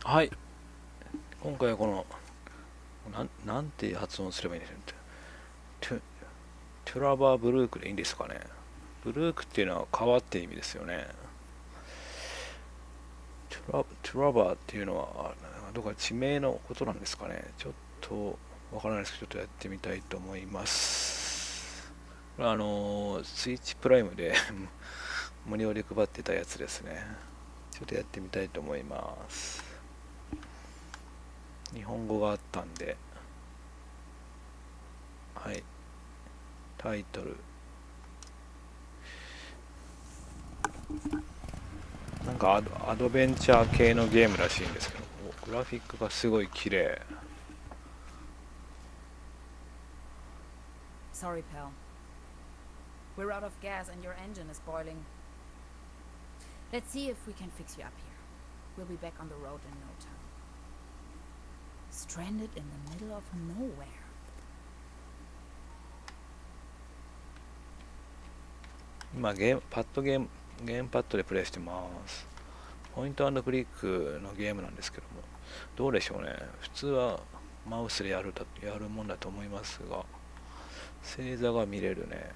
はい、今回はこの、なんて発音すればいいんでしょう。トゥラバーブルークでいいんですかね。ブルークっていうのは川って意味ですよね。トゥラバーっていうのは、どこか地名のことなんですかね。ちょっとわからないですけど、ちょっとやってみたいと思います。これはスイッチプライムで無料で配ってたやつですね。ちょっとやってみたいと思います。日本語があったんで、はい、タイトル。なんかアドベンチャー系のゲームらしいんですけど、グラフィックがすごい綺麗。Sorry, pal. We're out of gas and your engine is boiling. Let's see if we can fix you up here. We'll be back on the road in no time. Stranded in the middle of nowhere. 今ゲームパッドでプレイしてます。ポイント&クリックのゲームなんですけども、どうでしょうね。普通はマウスでやるもんだと思いますが、星座が見れるね。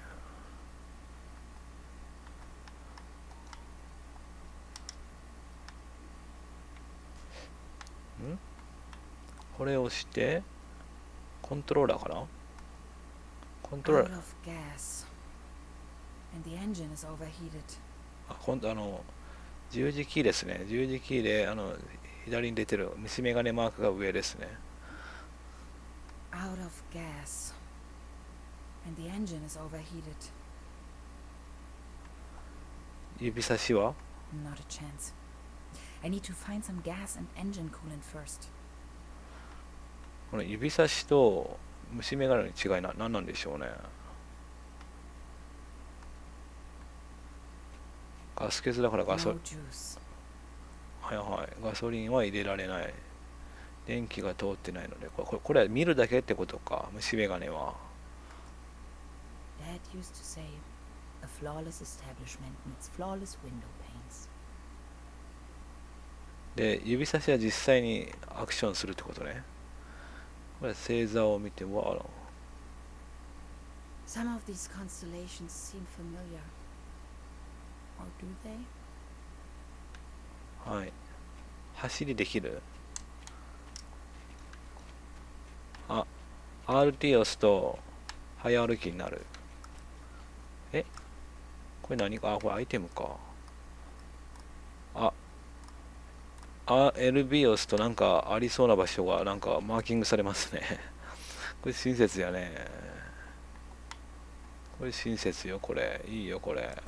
これを押して、コントローラーかな。コントロー Out ラー、of gas. And the engine is overheated. 今度十字キーですね。十字キーで、左に出てる虫眼鏡マークが上ですね。Out of gas. And the engine is overheated. 指差しは Not a chance. I need to find some gas and engine coolant first. この指差しと虫眼鏡の違い何なんでしょうね。ガス欠だからNo juice. はいはい、ガソリンは入れられない。電気が通ってないので、これは見るだけってことか、虫眼鏡は。Dad used to say, a flawless establishment needs flawless window panes. で、指差しは実際にアクションするってことね。これ星座を見て、Some of these constellations seem familiar. Or do they? はい。走りできる。あ、RT を押すと早歩きになる。え、これ何か、これアイテムか。あ、LB を押すとなんかありそうな場所がなんかマーキングされますね。これ親切やね。これ親切よ、これ。いいよ、これ。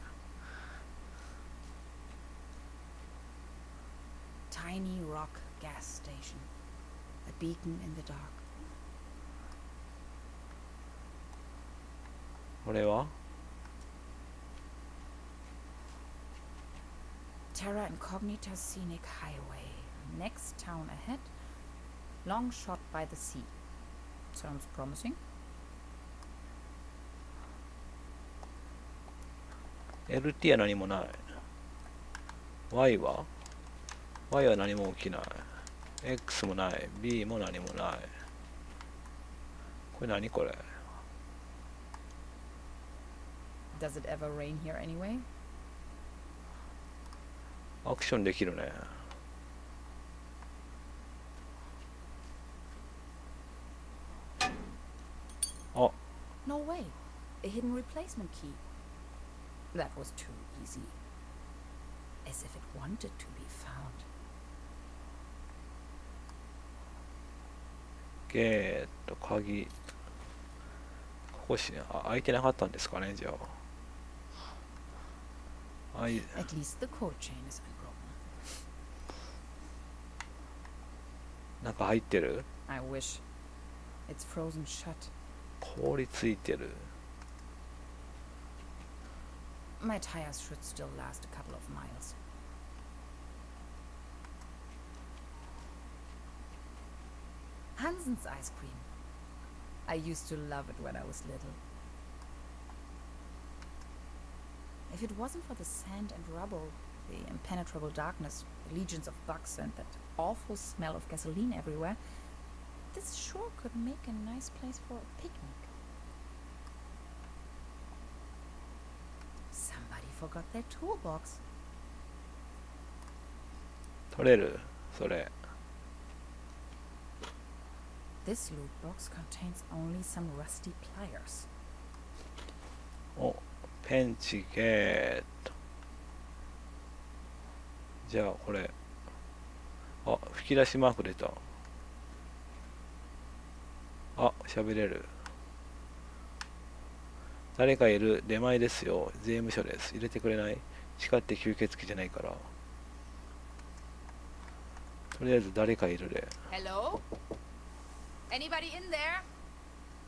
Tiny rock gas station. A beacon in the dark. これは Terra Incognita Scenic Highway. Next town ahead. Long shot by the sea. Sounds promising. LT は何もない。Y は ?Y は何も起きない。X もない。B も何もない。これ何これ Does it ever rain here anyway? アクションできるね。あ、No way. A hidden replacement key. That was too easy. As if it wanted to be found. ゲート、鍵。ここ開いてなかったんですかね、じゃあ。At least the code chain is unbroken. なんか入ってる I wish. It's frozen shut. 氷ついてる。My tires should still last a couple of miles. Hansen's ice cream. I used to love it when I was little. If it wasn't for the sand and rubble, The impenetrable darkness, the legions of bugs, and that awful smell of gasoline everywhere. This sure could make a nice place for a picnic. Somebody forgot their toolbox. 取れるそれ。 This loot box contains only some rusty pliers. お、ペンチゲット。じゃあこれ、あ、吹き出しマーク出た。あ、喋れる。誰かいる、出前ですよ、税務署です。入れてくれない？地下って吸血鬼じゃないから。とりあえず誰かいるで。 Hello? Anybody in there?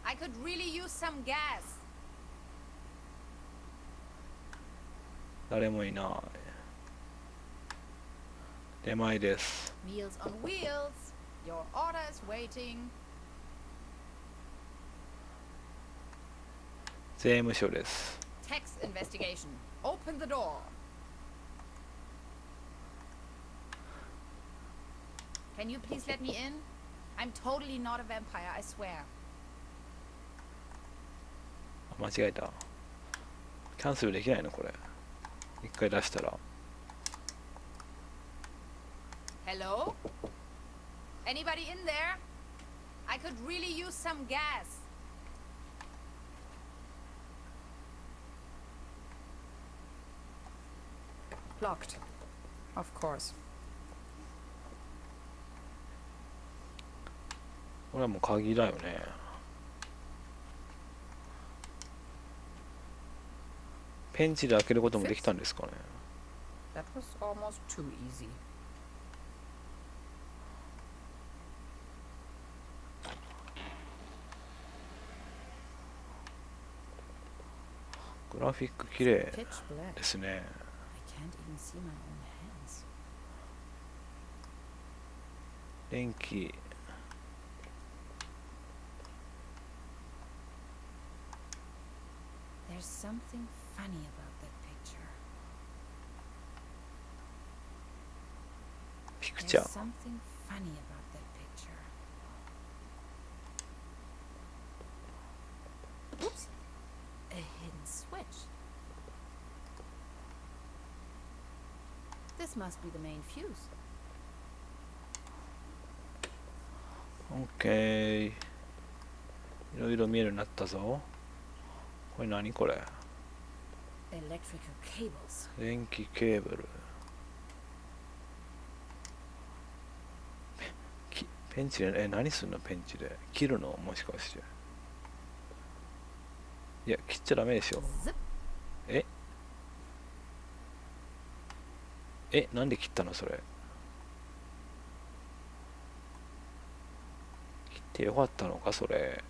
I could really use some gas. 誰もいない。出前です。 Meals on wheels. Your order is waiting. 税務署です。 Tax investigation. Open the door. Can you please let me in? I'm totally not a vampire, I swear. 間違えた。キャンセルできないのこれ。一回出したら。 Hello? Anybody in there? I could really use some gas. Locked. Of course. これはもう鍵だよね。ペンチで開けることもできたんですかね。 That was almost too easy. グラフィック綺麗 Pitch black. ですね。 I can't even see my own hands. 電気。 There's something funny about that picture. ピクチャ There's ー。 something funny about that picture. Oops. A hidden switch. This must be the main fuse. オッケー。いろいろ見えるようになったぞ。これ何これ？ Electrical cables. 電気ケーブル。ペンチで、何すんのペンチで。切るのもしかして。いや、切っちゃダメでしょ。 Zip. なんで切ったのそれ。切ってよかったのかそれ。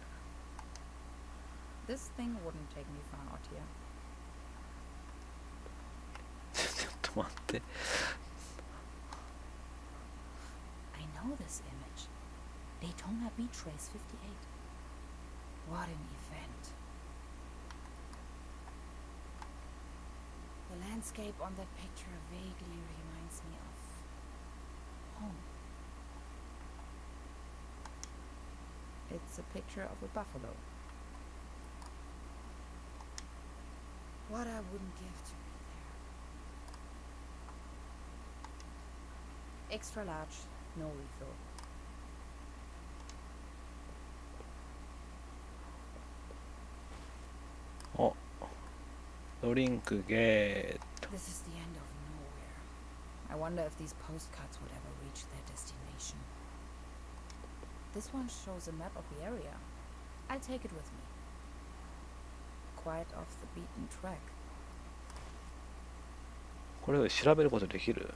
This thing wouldn't take me far out here. ちょっと待って。 I know this image. Daytona Beach Race 58. What an event. The landscape on that picture vaguely reminds me of home. It's a picture of a buffalo. What I wouldn't give to be there. Extra large, no refill. お、ドリンクゲート。 This is the end of nowhere. I wonder if these postcards would ever reach their destination. This one shows a map of the area. I'll take it with me. Quite off the beaten track. これを調べることできる？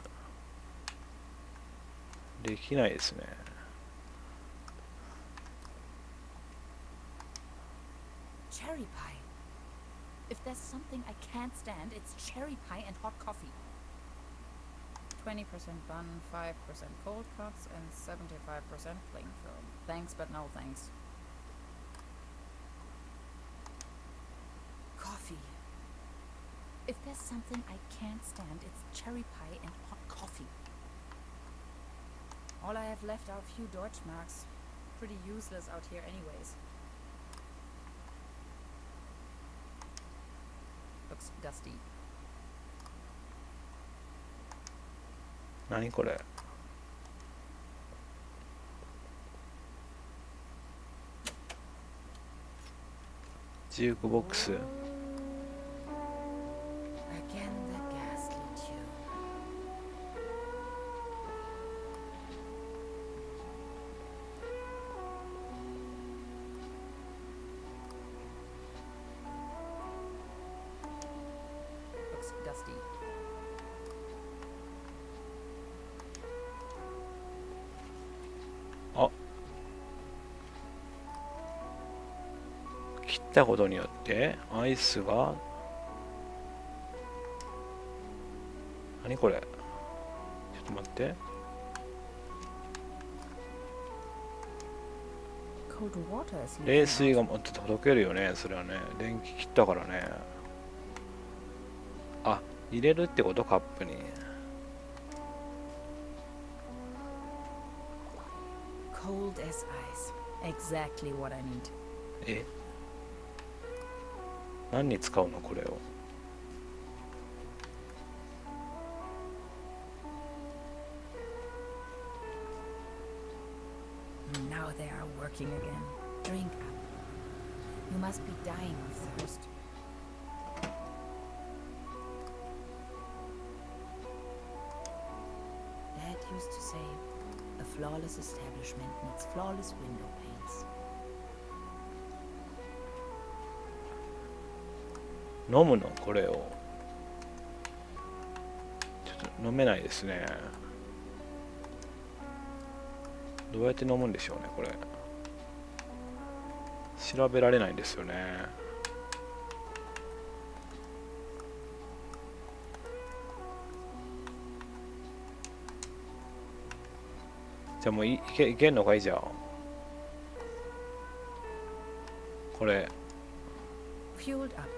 できないですね。 Cherry pie. If there's something I can't stand, it's cherry pie and hot coffee. 20% bun, 5% cold cuts, and 75% cling film. Thanks, but no thanks. Coffee. If there's something I can't stand, it's cherry pie and hot coffee. All I have left are a few Deutschmarks. Pretty useless out here anyways. Looks dusty. 何これ。ジュークボックス。Again that ghastly tune. Looks dusty. あ、切ったことによってアイスが何これ。ちょっと待って。 Cold water is 冷 leaking 水 out. がもっと溶けるよね。それはね、電気切ったからね。あ、入れるってこと、カップに。 Cold as ice. Exactly what I need. え、何に使うのこれを。 Now they are working again. Drink up. You must be dying of thirst. Dad used to say, a flawless establishment needs flawless window panes. 飲むのこれを。ちょっと飲めないですね。どうやって飲むんでしょうねこれ。調べられないんですよね。じゃあもういけんのかい。じゃあこれ Fueled up.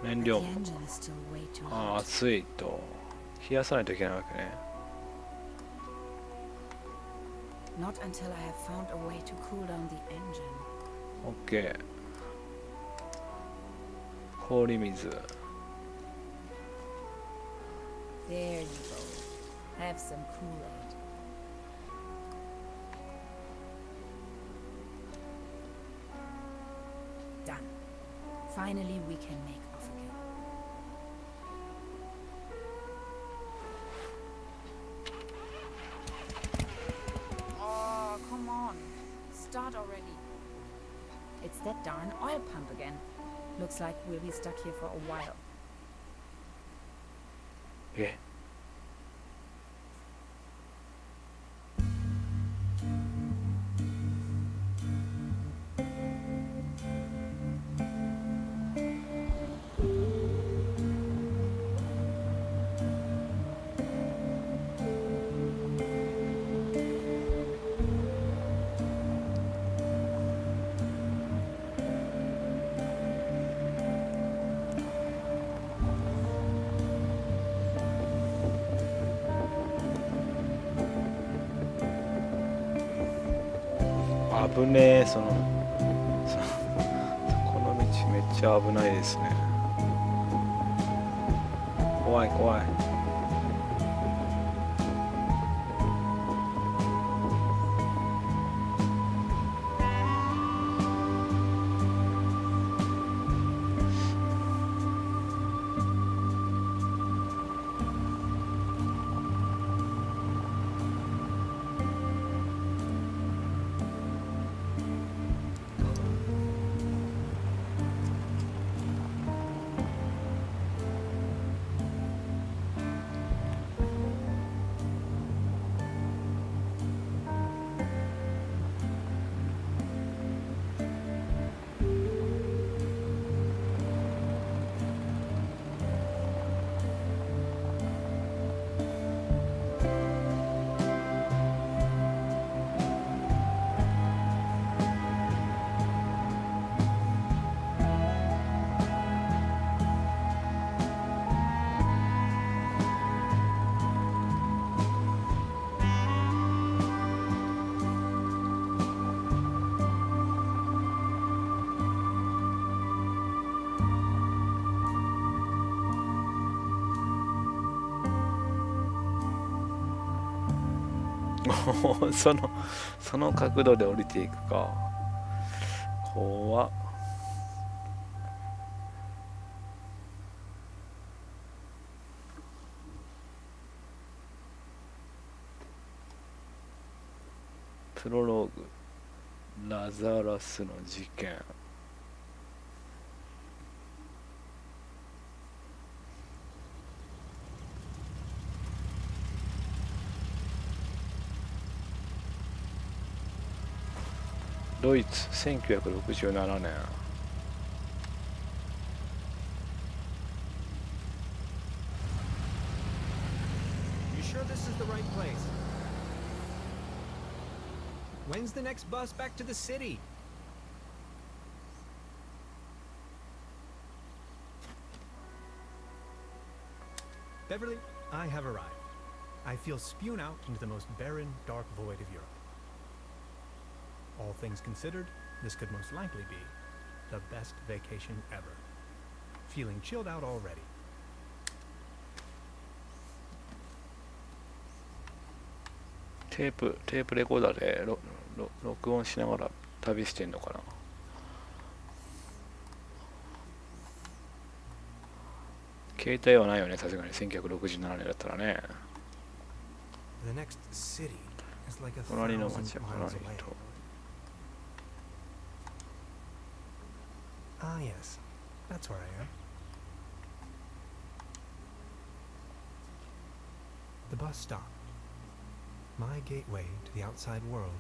燃 But 料 the engine is still way too あ hot. 熱いと冷やさないといけないわけね。 Not until I have found a way to cool down the engine. OK。 氷水。 There you go. Have some Kool-Aid. Done. Finally, we can make off again. Oh, come on. Start already. It's that darn oil pump again. Looks like we'll be stuck here for a while. え、危ねえ。そのこの道めっちゃ危ないですね。怖い怖い。その角度で降りていくか。怖っ。プロローグ、ラザラスの事件。ドイツ1967年。You sure this is the right place? When's the next bus back to the city? Beverly, I have arrived. I feel spewed out into the most barren, dark void of Europe. All things considered, this could most likely be the best vacation ever. Feeling chilled out already. テープレコーダーで録音しながら旅してんのかな。携帯はないよね、さすがに1967年だったらね。The next city is like a 隣の thousand 町は miles 隣 away. と。Ah, yes. That's where I am. The bus stop. My gateway to the outside world.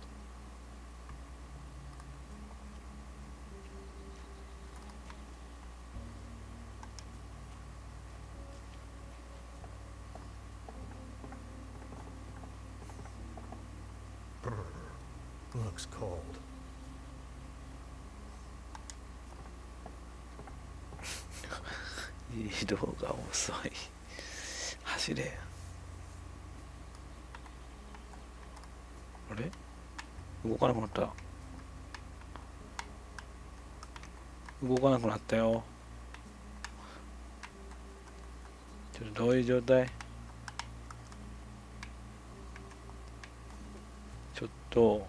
Brr. Looks cold. 移動が遅い。走れ。あれ？動かなくなった。動かなくなったよ。ちょっとどういう状態？ちょっと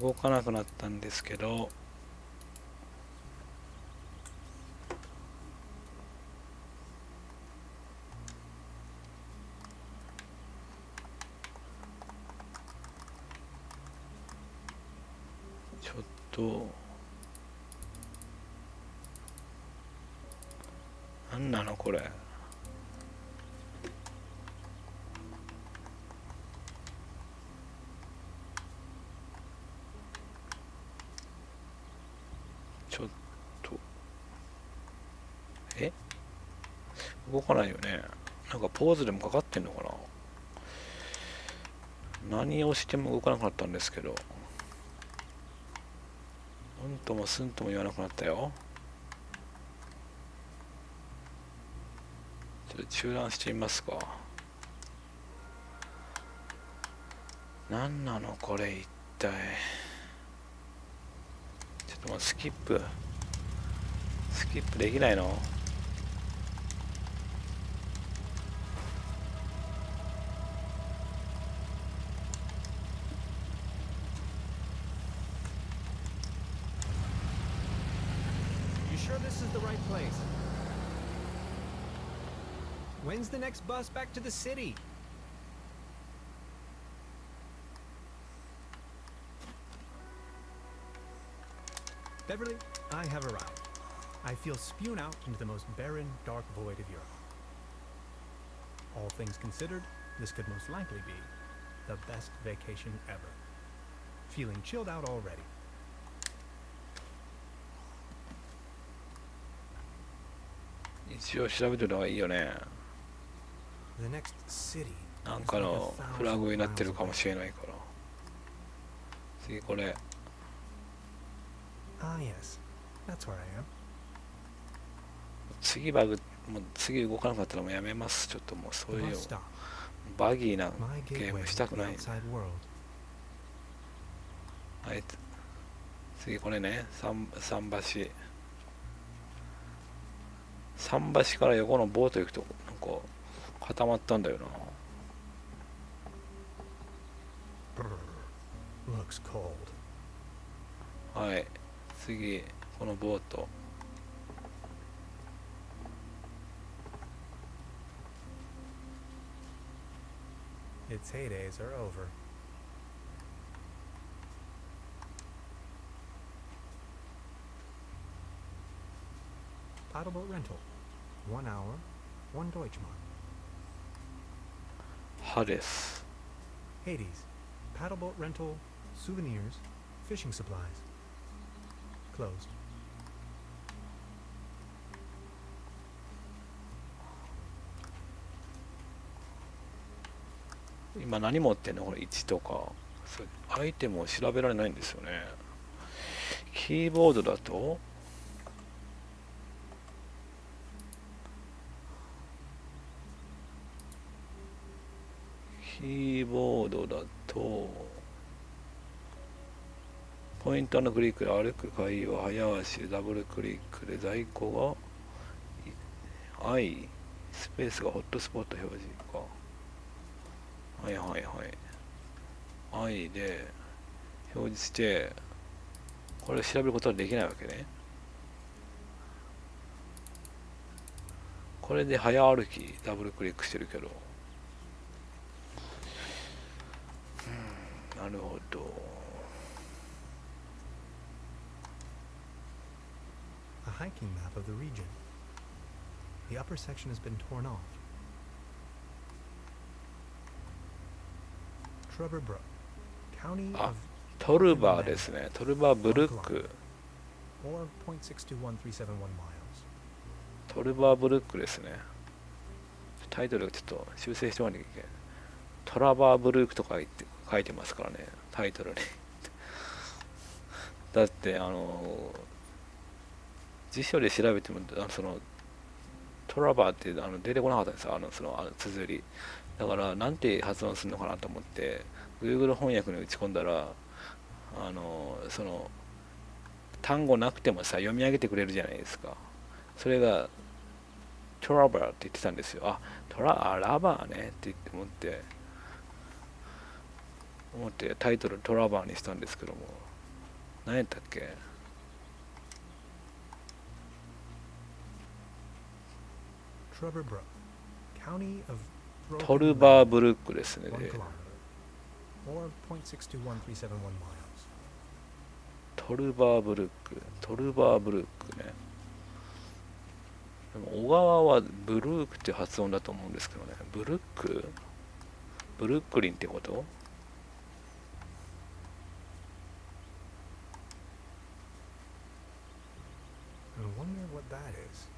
動かなくなったんですけど。ちょっとなんなのこれ。ちょっと動かないよね。なんかポーズでもかかってんのかな。何をしても動かなくなったんですけど、うんともすんとも言わなくなったよ。ちょっと中断してみますか。何なのこれ一体。ちょっともうスキップできないのYou sure this is the right place? When's the next bus back to the city? Beverly, I have arrived. I feel spewed out into the most barren, dark void of Europe. All things considered, this could most likely be the best vacation ever. Feeling chilled out already. 一応調べておいた方がいいよね。 The next city なんかのフラグになってるかもしれないから。次これ。 Ah, yes. That's where I am. 次バグ、もう次動かなかったらもうやめます。ちょっともうそういう Bus stop. バギーな My ゲー gateway ムした to く the ない。 outside world. はい、次これね、桟橋。桟橋から横のボート行くとなんか固まったんだよな。Looks cold. はい、次このボート。Its heydays are over. Paddleboat rental. 1 hour, 1 Deutschmark. 歯です。 Hades. Paddleboat rental, souvenirs, fishing supplies. Closed. 今何持ってんのこれ1とか。それアイテムを調べられないんですよね。キーボードだとポインターのクリックで歩く会話、早足でダブルクリックで在庫が I スペースがホットスポット表示か。はいはいはい。I で表示して、これを調べることはできないわけね。これで早歩きダブルクリックしてるけど。なるほど。A hiking map of the region. The upper section has been torn off. Truberbrook. County あ、 of トルバーですね。トルバーブルック。 or 0.621371 miles. トルバーブルックですね。タイトルがちょっと修正しておかなきゃいけない。トラバーブルックとか書いてますからね、タイトルに。だって辞書で調べてもそのトラバーって出てこなかったんですよ、綴り。だからなんて発音するのかなと思って Google 翻訳に打ち込んだらその単語なくてもさ読み上げてくれるじゃないですか。それがトラバーって言ってたんですよ。あ、ラバーねって思ってタイトルトラバーにしたんですけども、何やったっけ。Truberbrook. County of トルバーブルックですね。 1で kilometer or 0.621371 miles. トルバーブルックね。でも小川はブルークって発音だと思うんですけどね。ブルックリンってこと。I wonder what that is.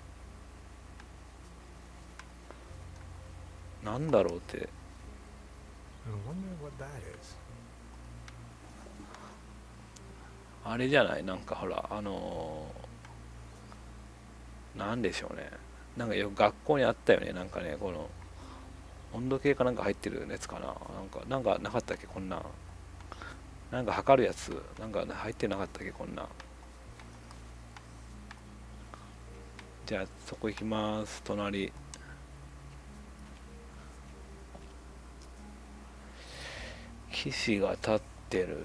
なんだろうって。 I wonder what that is. あれじゃない、なんかほらなんでしょうね。なんかよく学校にあったよね。なんかね、この温度計かなんか入ってるやつかな。なんかなかったっけこんなん。なんか測るやつなんか入ってなかったっけこんなん。じゃあそこ行きます。隣。騎士が立ってる。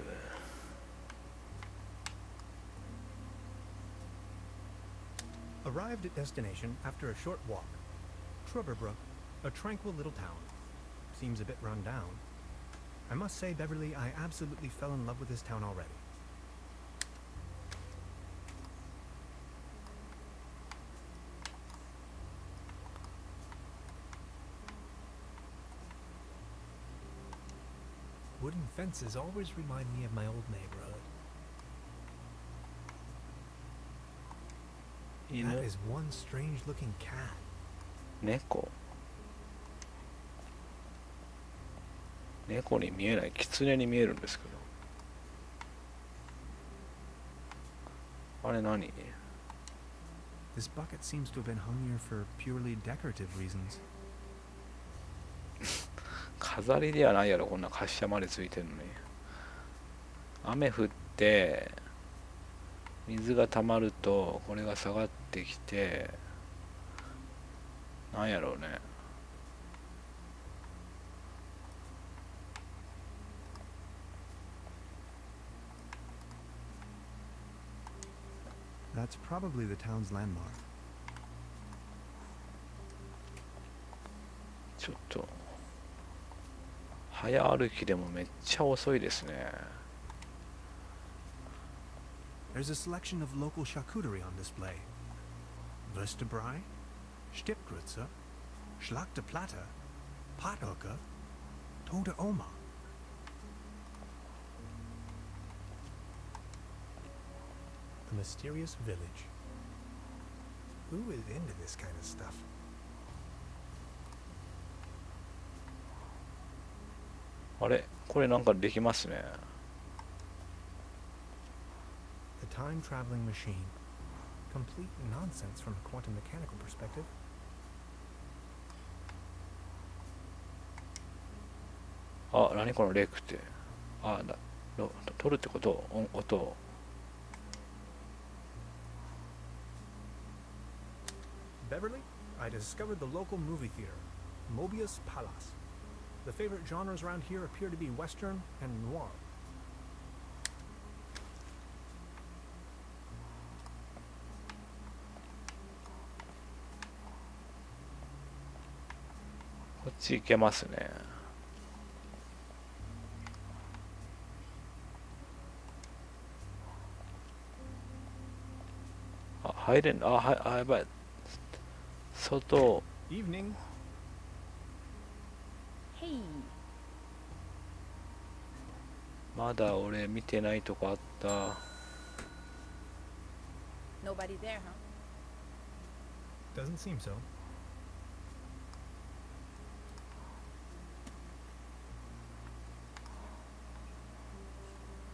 Arrived at destination after a short walk. Truberbrook, a tranquil little town. Seems a bit run down. I must say, Beverly, I absolutely fell in love with this town already. Wooden fences always remind me of my old neighborhood. That is one strange-looking cat. 猫に見えない。狐に見えるんですけど。あれ何？ This bucket seems to have been hung here for purely decorative reasons. 飾りではないやろ、こんな滑車までついてるのに。雨降って水が溜まるとこれが下がってきて、なんやろうね。That's probably the town's landmark. ちょっと早歩きでもめっちゃ遅いですね。 There's a selection of local charcuterie on display. Würstebrei, Stippgrütze, Schlachte Platte, Pothoeke, Tote Oma. A mysterious village. Who is into this kind of stuff? あれこれなんかできますね。 A time-traveling machine. Complete nonsense from a quantum mechanical perspective. あ、何このレイクって。あ、取るってこと、音を。Beverly, I discovered the local movie theater, Mobius Palace. The favorite genres around here appear to be Western and noir. こっち行けますね。あ、入れん、やばい。外。 Evening. Hey, まだ俺見てないとこあった。 nobody there, huh? Doesn't seem so.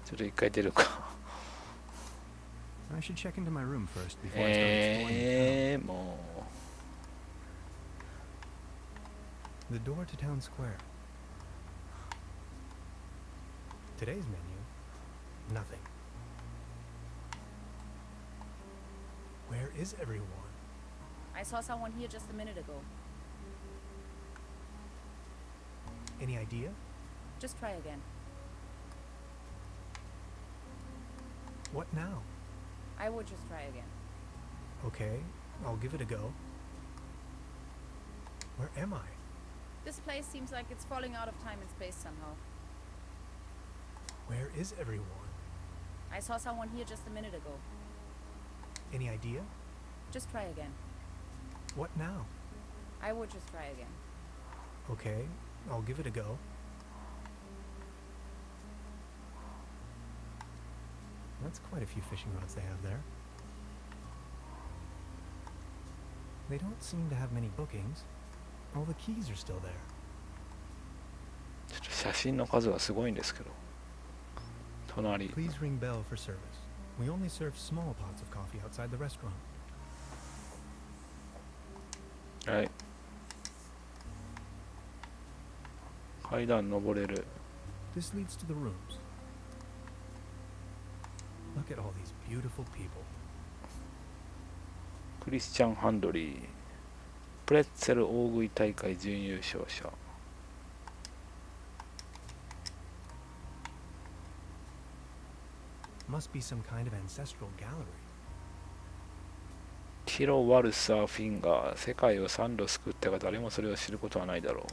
ちょっと一回出るか。 I should check into my room first before I start exploring も the town. The door to town square. Today's menu, nothing. Where is everyone? I saw someone here just a minute ago. Any idea? Just try again. What now? I would just try again. Okay, I'll give it a go. Where am I? This place seems like it's falling out of time and space somehow. Where is everyone? I saw someone here just a minute ago. Any idea? Just try again. What now? I would just try again. Okay, I'll give it a go. That's quite a few fishing rods they have there. They don't seem to have many bookings. All the keys are still there. ちょっと写真の数はすごいんですけど。隣。 Please ring bell for service. We only serve small pots of coffee outside the restaurant. はい。階段登れる。 This leads to the rooms. Look at all these beautiful people. クリスチャン・ハンドリー。プレッツェル大食い大会準優勝者。 Must be some kind of ancestral gallery. ティロ・ワルサー・フィンガー。世界を3度救ったが誰もそれを知ることはないだろ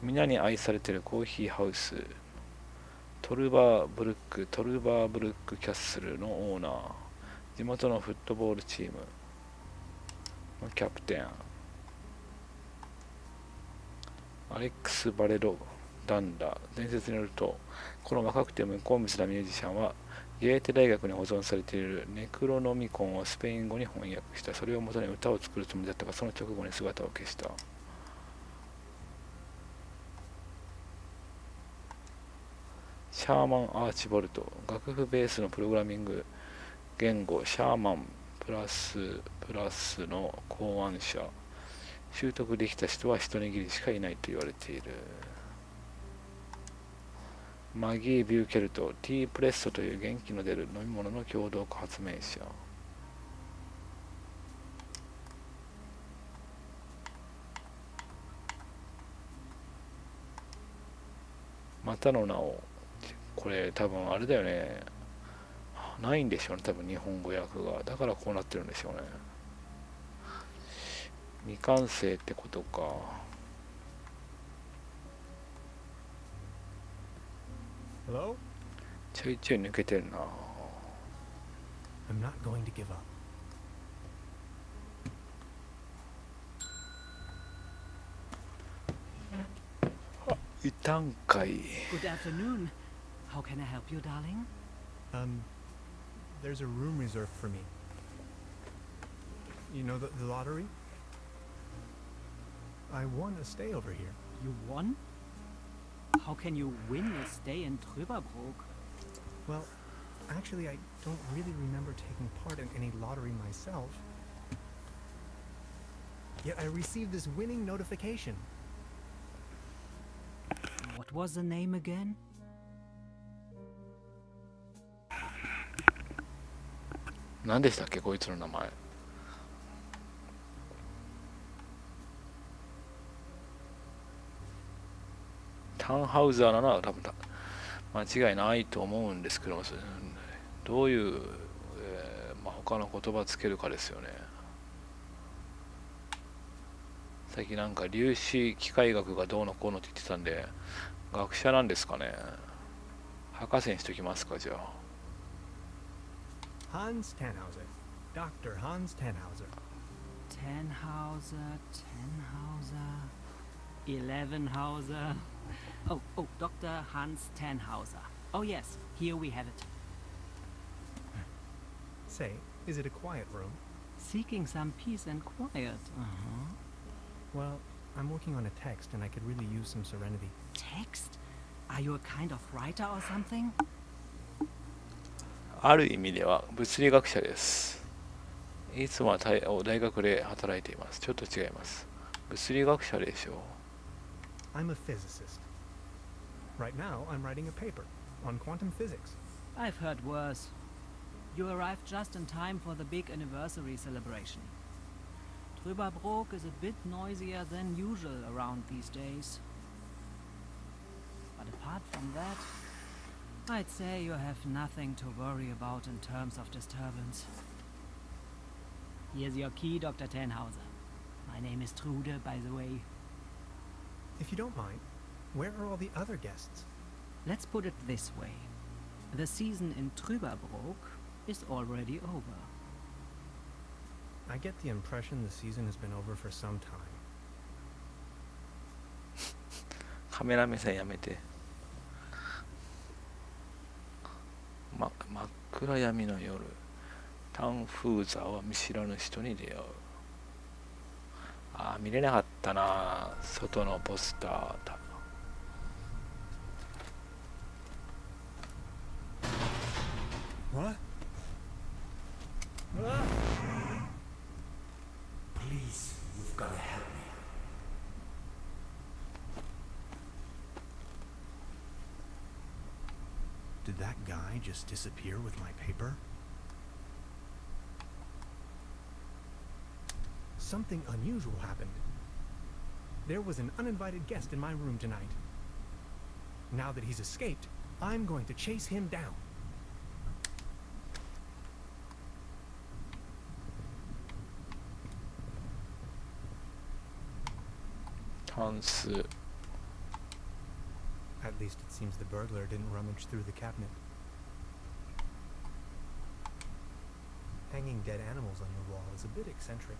う。皆に愛されているコーヒーハウス。トルバーブルックキャッスルのオーナー。地元のフットボールチームのキャプテン。アレックス・バレロ・ダンダ。伝説によると、この若くて向こう道なミュージシャンはゲーテ大学に保存されているネクロノミコンをスペイン語に翻訳した。それをもとに歌を作るつもりだったが、その直後に姿を消した。シャーマン・アーチボルト。楽譜ベースのプログラミング言語シャーマンプラスの考案者。習得できた人は一握りしかいないと言われている。マギー・ビューケルト。ティープレッソという元気の出る飲み物の共同発明者。またの名を。これ多分あれだよね。ないんでしょうね、多分日本語訳が。だからこうなってるんでしょうね。未完成ってことか。Hello? ちょいちょい抜けてるな。 I'm not going to give up. 異端会。 Good afternoon. How can I help you, darling? There's a room reserved for me. You know the lottery? I won a stay over here. You won? How can you win a stay in Truberbrook? Well, actually, I don't really remember taking part in any lottery myself. Yet I received this winning notification. What was the name again? 何でしたっけこいつの名前。タンハウザーなら多分間違いないと思うんですけども、どういう、他の言葉つけるかですよね。さっきなんか粒子機械学がどうのこうのって言ってたんで、学者なんですかね。博士にしときますか、じゃあ。Hans Tannhauser. Dr. Hans Tannhauser. Tannhauser, Elevenhauser. Oh, Dr. Hans Tannhauser. Oh yes, here we have it. Say, is it a quiet room? Seeking some peace and quiet. Well, I'm working on a text and I could really use some serenity. Text? Are you a kind of writer or something? ある意味では物理学者です。いつもは大学で働いています。ちょっと違います。物理学者でしょう。I'm a physicist. Right now, I'm writing a paper on quantum physics. I've heard worse. You arrived just in time for the big anniversary celebration. Truberbrook is a bit noisier than usual around these days. But apart from that, I'd say you have nothing to worry about in terms of disturbance. Here's your key, Dr. Tannhauser. My name is Trude, by the way. If you don't mind, where are all the other guests? Let's put it this way. The season in Truberbrook is already over. I get the impression the season has been over for some time. カメラ目線やめて。真っ暗闇の夜、タンフーザーは見知らぬ人に出会う。見れなかったな、外のポスター。What? Please, you've got to help me. Did that guy just disappear with my paper? Something unusual happened. There was an uninvited guest in my room tonight. Now that he's escaped, I'm going to chase him down. At least it seems the burglar didn't rummage through the cabinet. Hanging dead animals on the wall is a bit eccentric.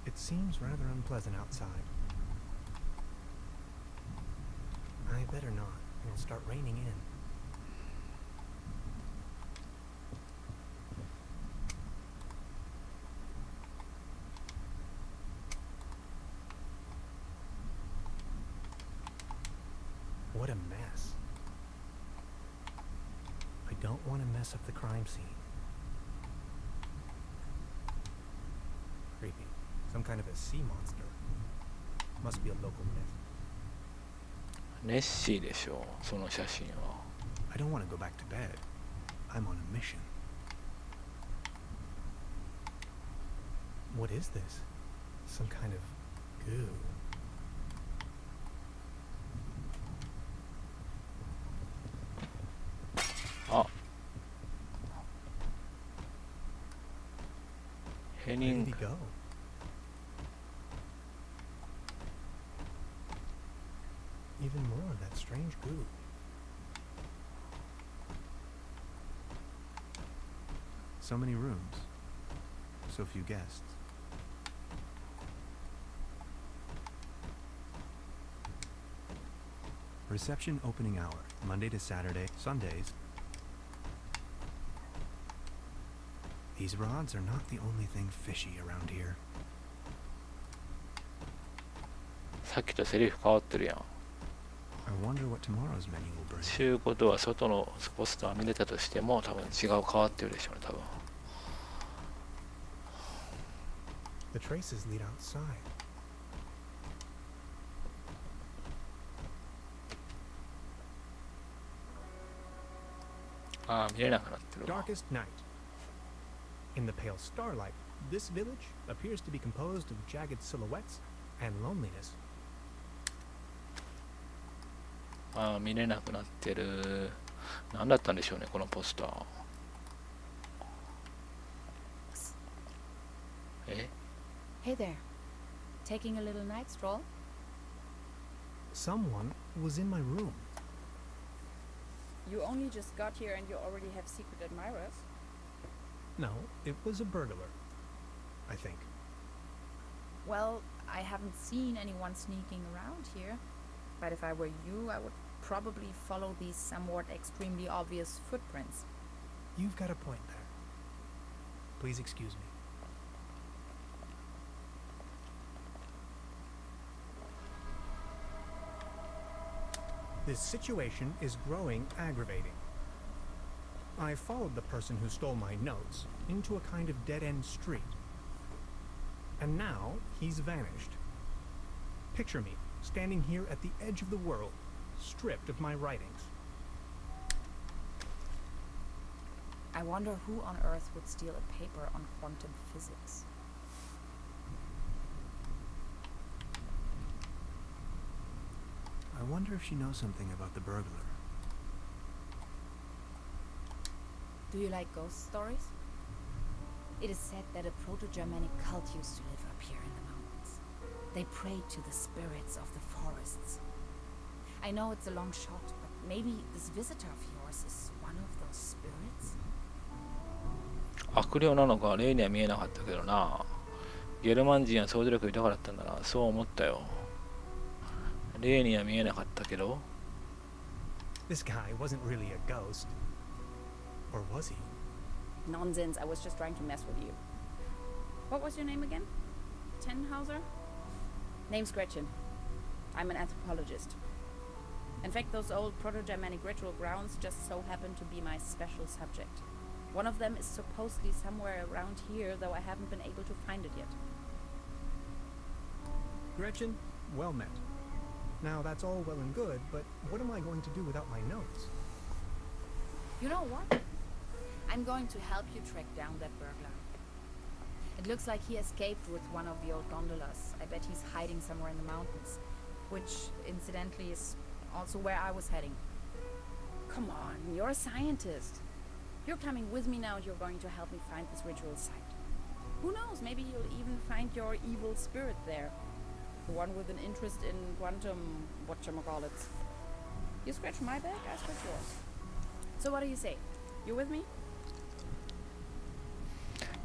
It seems rather unpleasant outside. I better not. It'll start raining in. What a mess. I don't want to mess up the crime scene. Creepy. Some kind of a sea monster. Must be a local myth. ネッシーでしょう、その写真は。I don't want to go back to bed. I'm on a mission. What is this? Some kind of goo. ヘ Where ニ did ン he グ go? Even more of that strange goo. So many rooms. So few guests. Reception opening hour, Monday to Saturday, Sundays. These rods are not the only thing fishy around here. さっきとセリフ変わってるやん。 I wonder what tomorrow's menu will bring. ちゅうことは外のポスター見れたとしても多分違う変わってるでしょうね多分。 The traces lead outside. ああ見れなくなってるわ。 Darkest night. In the pale starlight, this village appears to be composed of jagged silhouettes and loneliness. ああ見れなくなってる。何だったんでしょうねこのポスター。え Hey there. Taking a little night stroll? Someone was in my room. You only just got here and you already have secret admirers? No, it was a burglar. I think. Well, I haven't seen anyone sneaking around here. But if I were you, I would probably follow these somewhat extremely obvious footprints. You've got a point there. Please excuse me. This situation is growing aggravating. I followed the person who stole my notes into a kind of dead-end street. And now he's vanished. Picture me standing here at the edge of the world, stripped of my writings. I wonder who on earth would steal a paper on quantum physics. I wonder if she knows something about the burglar. Do you like ghost stories? It is said that a proto-Germanic cult used to live up here in the mountains. They prayed to the spirits of the forests. I know it's a long shot, but maybe this visitor of yours is one of those spirits? 悪霊なのか霊には見えなかったけどな。ゲルマン人は想像力豊かだったんだな。そう思ったよ。霊には見えなかったけど。 This guy wasn't really a ghost. Or was he? Nonsense, I was just trying to mess with you. What was your name again? Tenhauser? Name's Gretchen. I'm an anthropologist. In fact, those old Proto-Germanic ritual grounds just so happen to be my special subject. One of them is supposedly somewhere around here, though I haven't been able to find it yet. Gretchen, well met. Now that's all well and good, but what am I going to do without my notes? You know what? I'm going to help you track down that burglar. It looks like he escaped with one of the old gondolas. I bet he's hiding somewhere in the mountains. Which, incidentally, is also where I was heading. Come on, you're a scientist. You're coming with me now and you're going to help me find this ritual site. Who knows, maybe you'll even find your evil spirit there. The one with an interest in quantum whatchamacallits. You scratch my back, I scratch yours. So what do you say? You with me?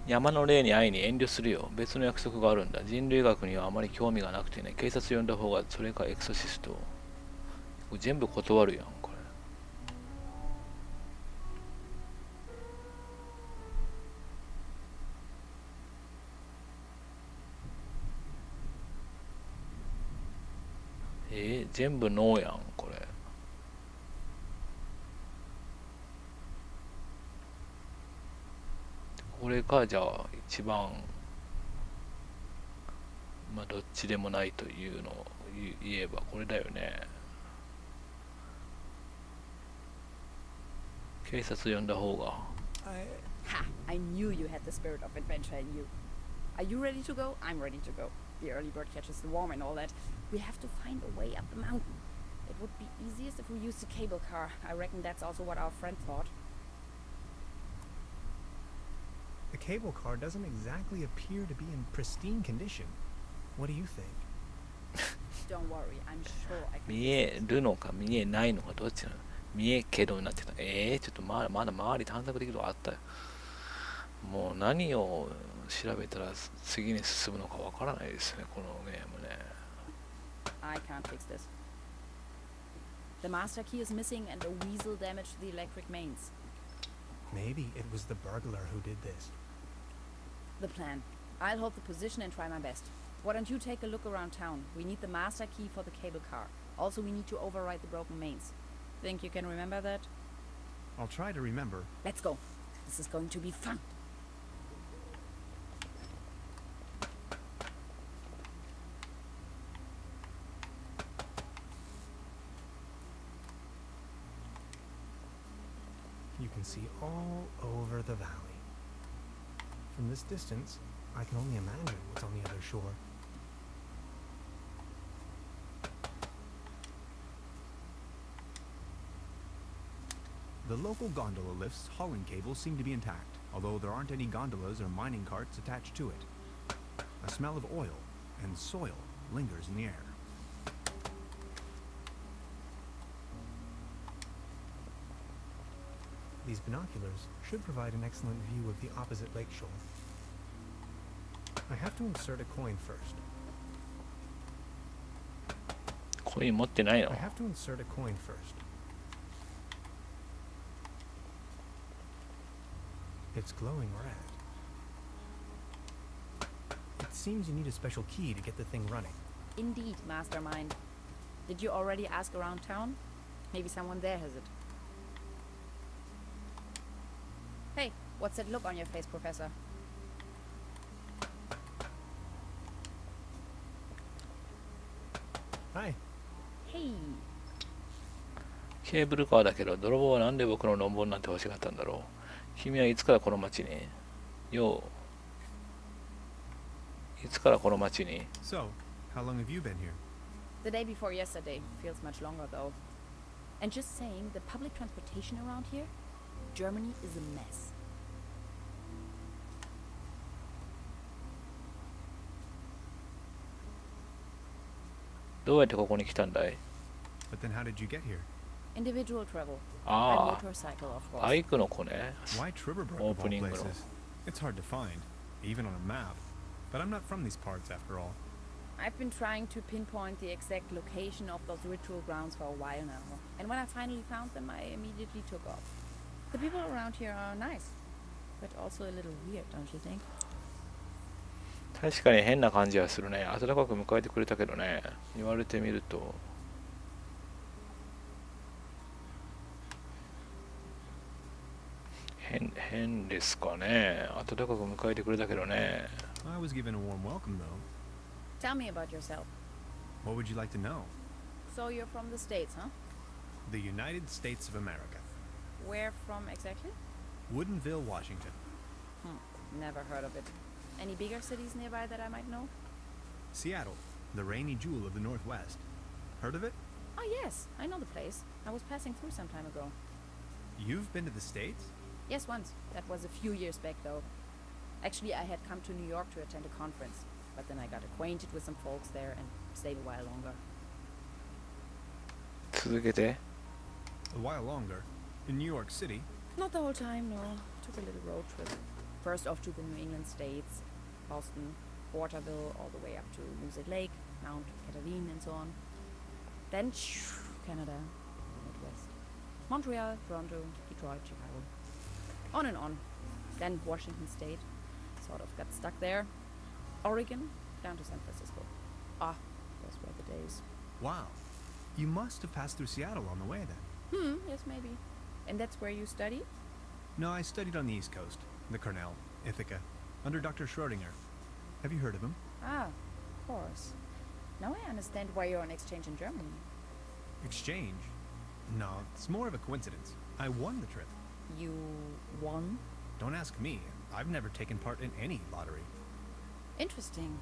山の霊に会いに遠慮するよ。別の約束があるんだ。人類学にはあまり興味がなくてね。警察呼んだ方が、それかエクソシスト。これ全部断るやん、これ。全部ノーやん、これ。これか、じゃあ、一番、まあ、どっちでもないというのを言えば、これだよね。警察呼んだ方が。Ha! I knew you had the spirit of adventure in you. Are you ready to go? I'm ready to go. The early bird catches the worm and all that. We have to find a way up the mountain. It would be easiest if we used a cable car. I reckon that's also what our friend thought. The cable car doesn't exactly appear to be in pristine condition. What do you think? Don't worry, I'm sure I can. 見えるのか見えないのかどっちなの？見えけどになってた。ちょっとまだ周り探索できるのあったよ。もう何を調べたら次に進むのかわからないですね、このゲームね。I can't fix this. The master key is missing and a weasel damaged the electric mains. Maybe it was the burglar who did this. The plan. I'll hold the position and try my best. Why don't you take a look around town? We need the master key for the cable car. Also, we need to override the broken mains. Think you can remember that? I'll try to remember. Let's go. This is going to be fun. You can see all over the valley. From this distance, I can only imagine what's on the other shore. The local gondola lift's hauling cables seem to be intact, although there aren't any gondolas or mining carts attached to it. A smell of oil and soil lingers in the air. These binoculars should provide an excellent view of the opposite lakeshore. I have to insert a coin first. コイン持ってないの？ I have to insert a coin first. It's glowing red. It seems you need a special key to get the thing running. Indeed, mastermind. Did you already ask around town? Maybe someone there has it. Hey, what's that look on your face, Professor? Hi. Hey. ケーブルカーだけど、泥棒はなんで僕のロンボンなんて欲しがったんだろう。君はいつからこの町に？よう。いつからこの町に？ So, how long have you been here? The day before yesterday. Feels much longer, though. And just saying, the public transportation around here? Germany is a mess. How どうやってここに来たんだい？ But then how did you get here? Individual travel. あ By motorcycle, of あ、 course. バイクの子ね。 Why Truberbrook of all Opening places? room. It's hard to find, even on a map. But I'm not from these parts after all. I've been trying to pinpoint the exact location of those ritual grounds for a while now. And when I finally found them, I immediately took off. The people around here are nice. But also a little weird, don't you think? 確かに変な感じはするね。温かく迎えてくれたけどね。言われてみると。変ですかね。温かく迎えてくれたけどね。I was given a warm welcome, though. Tell me about yourself. What would you like to know? So you're from the States, huh? The United States of America. Where from exactly? Woodinville, Washington. Never heard of it. Any bigger cities nearby that I might know? Seattle, the rainy jewel of the Northwest. Heard of it? Oh yes, I know the place. I was passing through some time ago. You've been to the States? Yes, once. That was a few years back, though. Actually, I had come to New York to attend a conference, but then I got acquainted with some folks there and stayed a while longer. 続けて。 A while longer. In New York City. Not the whole time, no. Took a little road trip. First off to the New England states, Boston, Waterville, all the way up to Music Lake, Mount Catherine, and so on. Then Canada, Midwest, Montreal, Toronto, Detroit, Chicago. On and on. Then Washington State. Sort of got stuck there. Oregon, down to San Francisco. Ah, those were the days. Wow. You must have passed through Seattle on the way then. Yes, maybe. And that's where you study? No, I studied on the East Coast. The Cornell, Ithaca, under Dr. Schrodinger. Have you heard of him? Ah, of course. Now I understand why you're on exchange in Germany. Exchange? No, it's more of a coincidence. I won the trip. You won? Don't ask me. I've never taken part in any lottery. Interesting.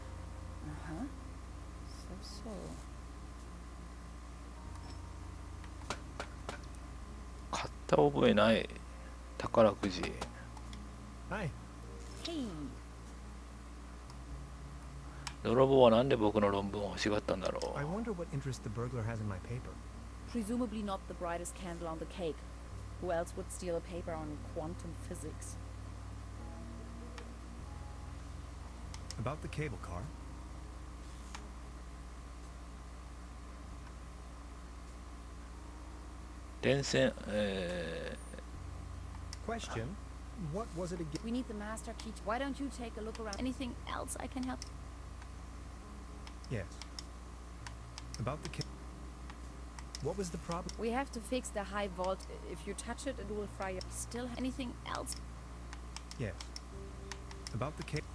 Uh-huh. So. 買った覚えない。宝くじ。 Hi. Hey. 泥棒はなんで僕の論文を欲しがったんだろ I う。 wonder what interest the burglar has in my paper. Presumably not the brightest candle on the cake. Who else would steal a paper on quantum physics? About the cable car. 電線、Question, what was it again? We need the master key. Why don't you take a look around? Anything else I can help? Yes. About the cable. What was the problem? We have to fix the high volt. If you touch it, it will fry you. Still anything else? Yes. About the cable.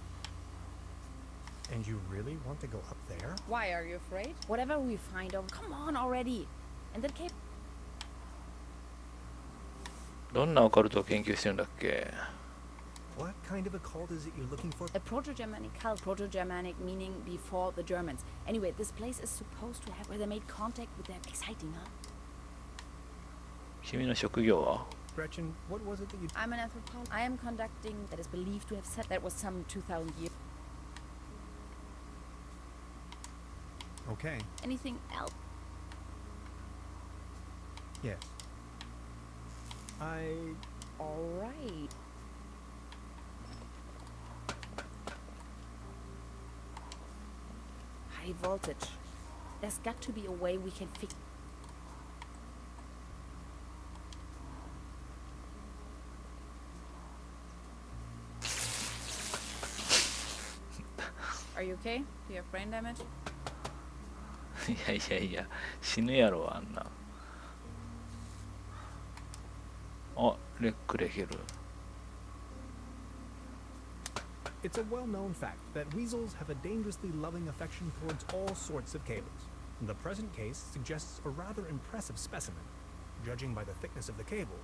And you really want to go up there? Why are you afraid? Whatever we find over. Come on already. And that cable. どんなオカルトを研究してるんだっけ？ What kind of a cult is it you're looking for? A Proto-Germanic cult. Proto-Germanic meaning before the Germans. Anyway, this place is supposed to have where they made contact with them. Exciting, huh? 君の職業は？ Gretchen, what was it that you... I'm an anthropologist. I am conducting that is believed to have said that was some 2,000 years. Okay. Anything else? Yes. All right. High voltage. There's got to be a way we can fix. Are you okay? Do you have brain damage? いやいやいや、死ぬやろ、あんな。あ、レックできる。It's a well-known fact that weasels have a dangerously loving affection towards all sorts of cables. The present case suggests a rather impressive specimen, judging by the thickness of the cable.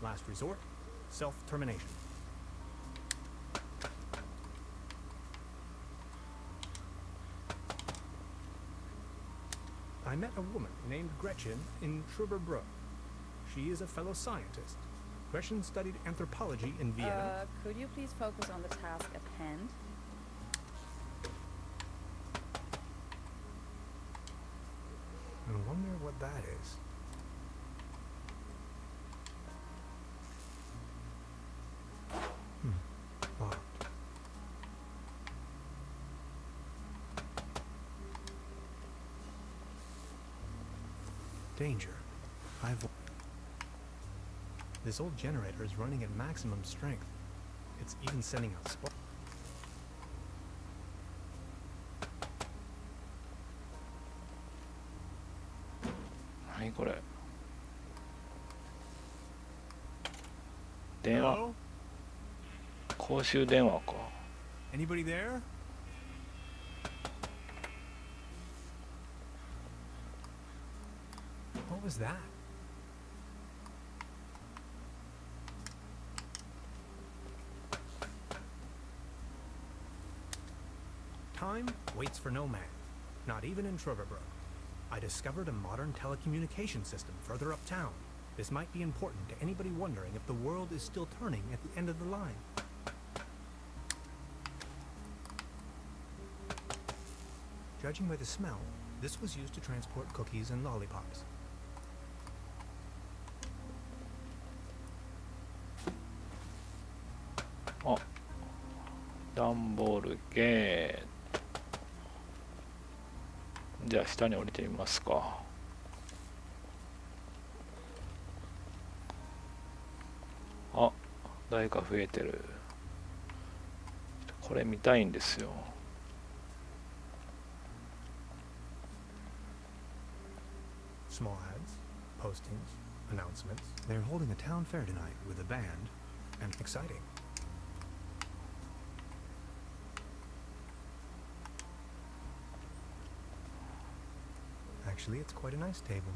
Last resort, self-termination. I met a woman named Gretchen in Truberbrook. She is a fellow scientist. Gretchen studied anthropology in Vienna. Could you please focus on the task at hand? I wonder what that is. Locked. Danger. This old generator is running at maximum strength. It's even sending out sparks.何これ？電話？ Hello? 公衆電話か。 Anybody there? What was that? Time waits for no man, not even in Truberbrook. I discovered a modern telecommunication system further uptown. This might be important to anybody wondering if the world is still turning at the end of the line. Judging by the smell, this was used to transport cookies and lollipops. Oh, 段ボールゲー。じゃあ下に降りてみますか。あ、誰か増えてる。これ見たいんですよ。Small ads, postings, announcements. They're holding a town fair tonight with a band, and exciting. Actually, it's quite a nice table.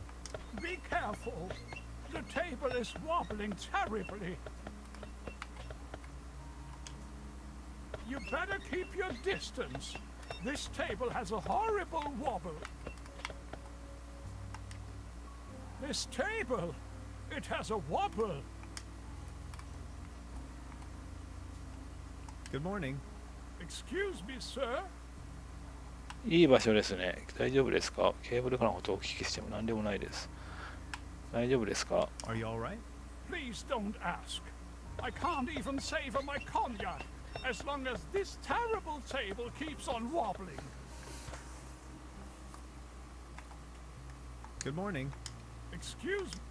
Be careful. The table is wobbling terribly. You better keep your distance. This table has a horrible wobble. This table, it has a wobble. Good morning. Excuse me, sir. いい場所ですね。大丈夫ですか？ケーブルカーのことをお聞きしても何でもないです。大丈夫ですか？ Are you all right? Please don't ask. I can't even savor my cognac as long as this terrible table keeps on wobbling. Good morning. Excuse me.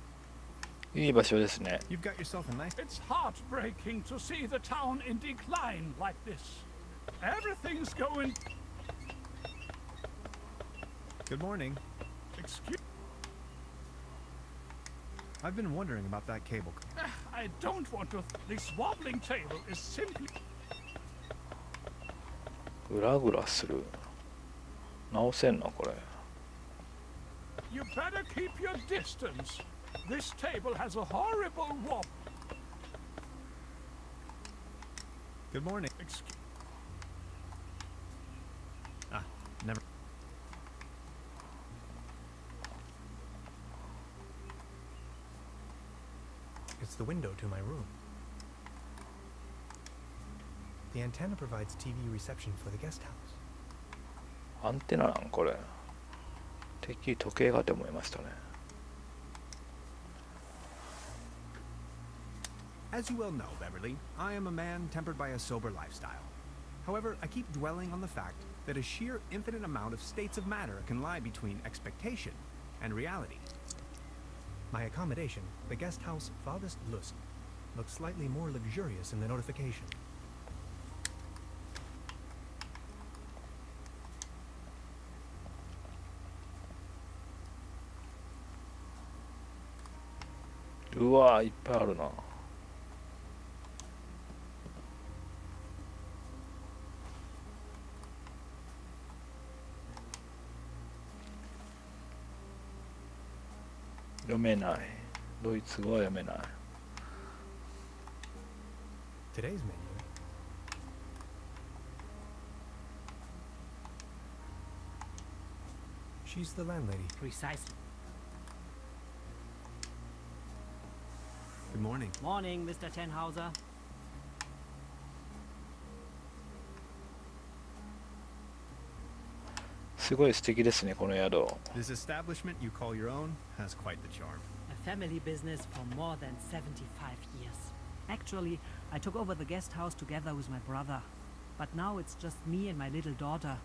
いい場所ですね。 You've got yourself a nice. It's heartbreaking to see the town in decline like this. Everything's going. Good morning. Excuse. I've been wondering about that cable car. I don't want to. This wobbling table is simply. グラグラする。直せんのこれ。You better keep your distance. This table has a horrible wobble. Good morning. Excuse. Ah, never. It's the window to my room. The antenna provides TV reception for the guest house. アンテナなんこれ。てっきり時計かと思いましたね。As you well know, Beverly, I am a man tempered by a sober lifestyle. However, I keep dwelling on the fact that a sheer infinite amount of states of matter can lie between expectation and reality. My accommodation, the guest house Farthest Lust, looks slightly more luxurious in the notification.うわーいっぱいあるな。読めない。ドイツ語は読めない。Today's menu. She's the landlady. Precisely. Good morning. Morning, Mr. Tenhauser. すごい素敵ですね、この宿。 This establishment you call your own has quite the charm. A family business for more than 75 years. Actually, I took over the guest house together with my brother. But now it's just me and my little daughter.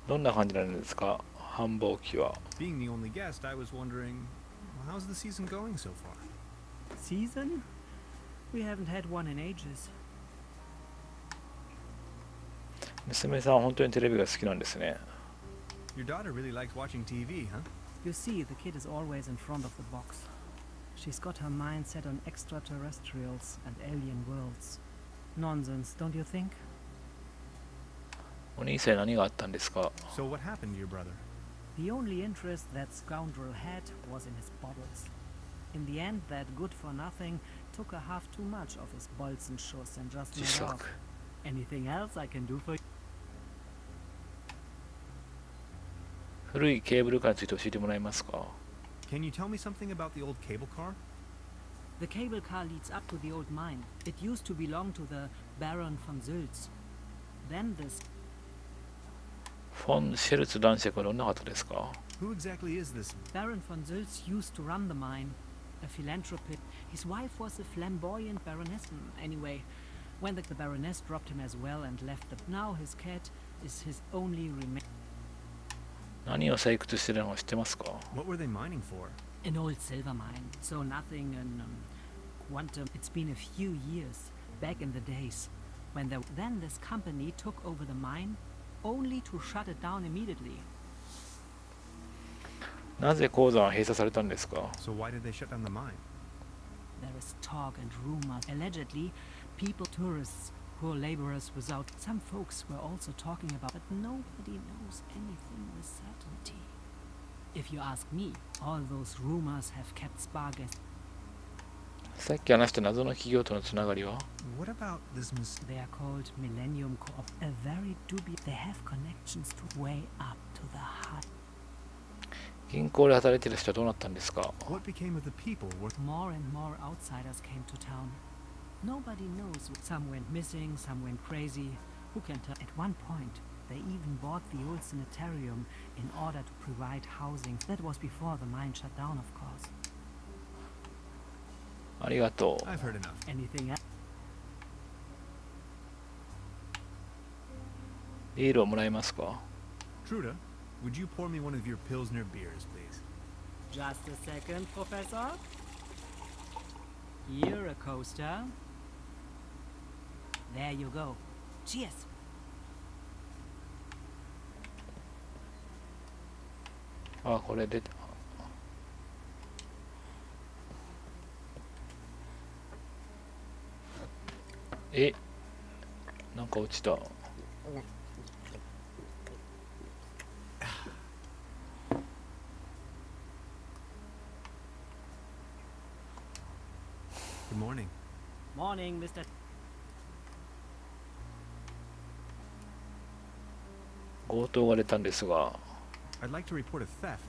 どんな感じなんですか、繁忙期は。 Being the only guest, I was wondering, well, how's the season going so far? Season? We haven't had one in ages. 娘さんは本当にテレビが好きなんですね。 Your daughter really likes watching TV, huh? You see, the kid is always in front of the box. She's got her mind set on extraterrestrials and alien worlds. Nonsense, don't you think? お兄さんに何があったんですか。 So what happened to your brother? The only interest that scoundrel had was in his bottles. In the end, that good-for-nothing took a half too much of his Bolzenschuss and just 自 made 作 off. Anything else I can do for you? 古いケーブルカーについて教えてもらえますか。 Can you tell me something about the old cable car? The cable car leads up to the old mine. It used to belong to the Baron von Sülz. Then this フォン・シェルツ男爵はどんな方ですか。 Who exactly is this? Baron von Sülz used to run the mine, a philanthropist. His wife was a flamboyant baroness. Anyway, when the baroness dropped him as well and left the... Now his cat is his only remain. 何を採掘してるのか知ってますか。 What were they mining for? An old silver mine, so nothing quantum. It's been a few years, back in the days, when then this company took over the mine, only to shut it down immediately. なぜ鉱山は閉鎖されたんですか。 So why did they shut down the mine? There is talk and rumors. Allegedly, people, tourists, poor laborers without... Some folks were also talking about, but nobody knows anything with certainty. If you ask me, all those rumors have kept Spargas. さっき話した謎の企業とのつながりは。 What about this They are called Millennium Corp. A very dubious... They have connections to way up to the heart. 銀行で働いてる人はどうなったんですか？ What became of the people worth? More and more outsiders came to town. Nobody knows. Some went missing, some went crazy. Who can tell? At one point, they even bought the old sanitarium in order to provide housing. That was before the mine shut down, of course. ありがと I've heard enough. Anything else? う。ビールをもらえますか？ Truda, would you pour me one of your Pilsner beers, please? Just a second, Professor. Here, a coaster. There you go. Cheers. あ、これで。え、なんか落ちた。Good morning. Morning, Mr. 強盗が出たんですが、 I'd like to report a theft.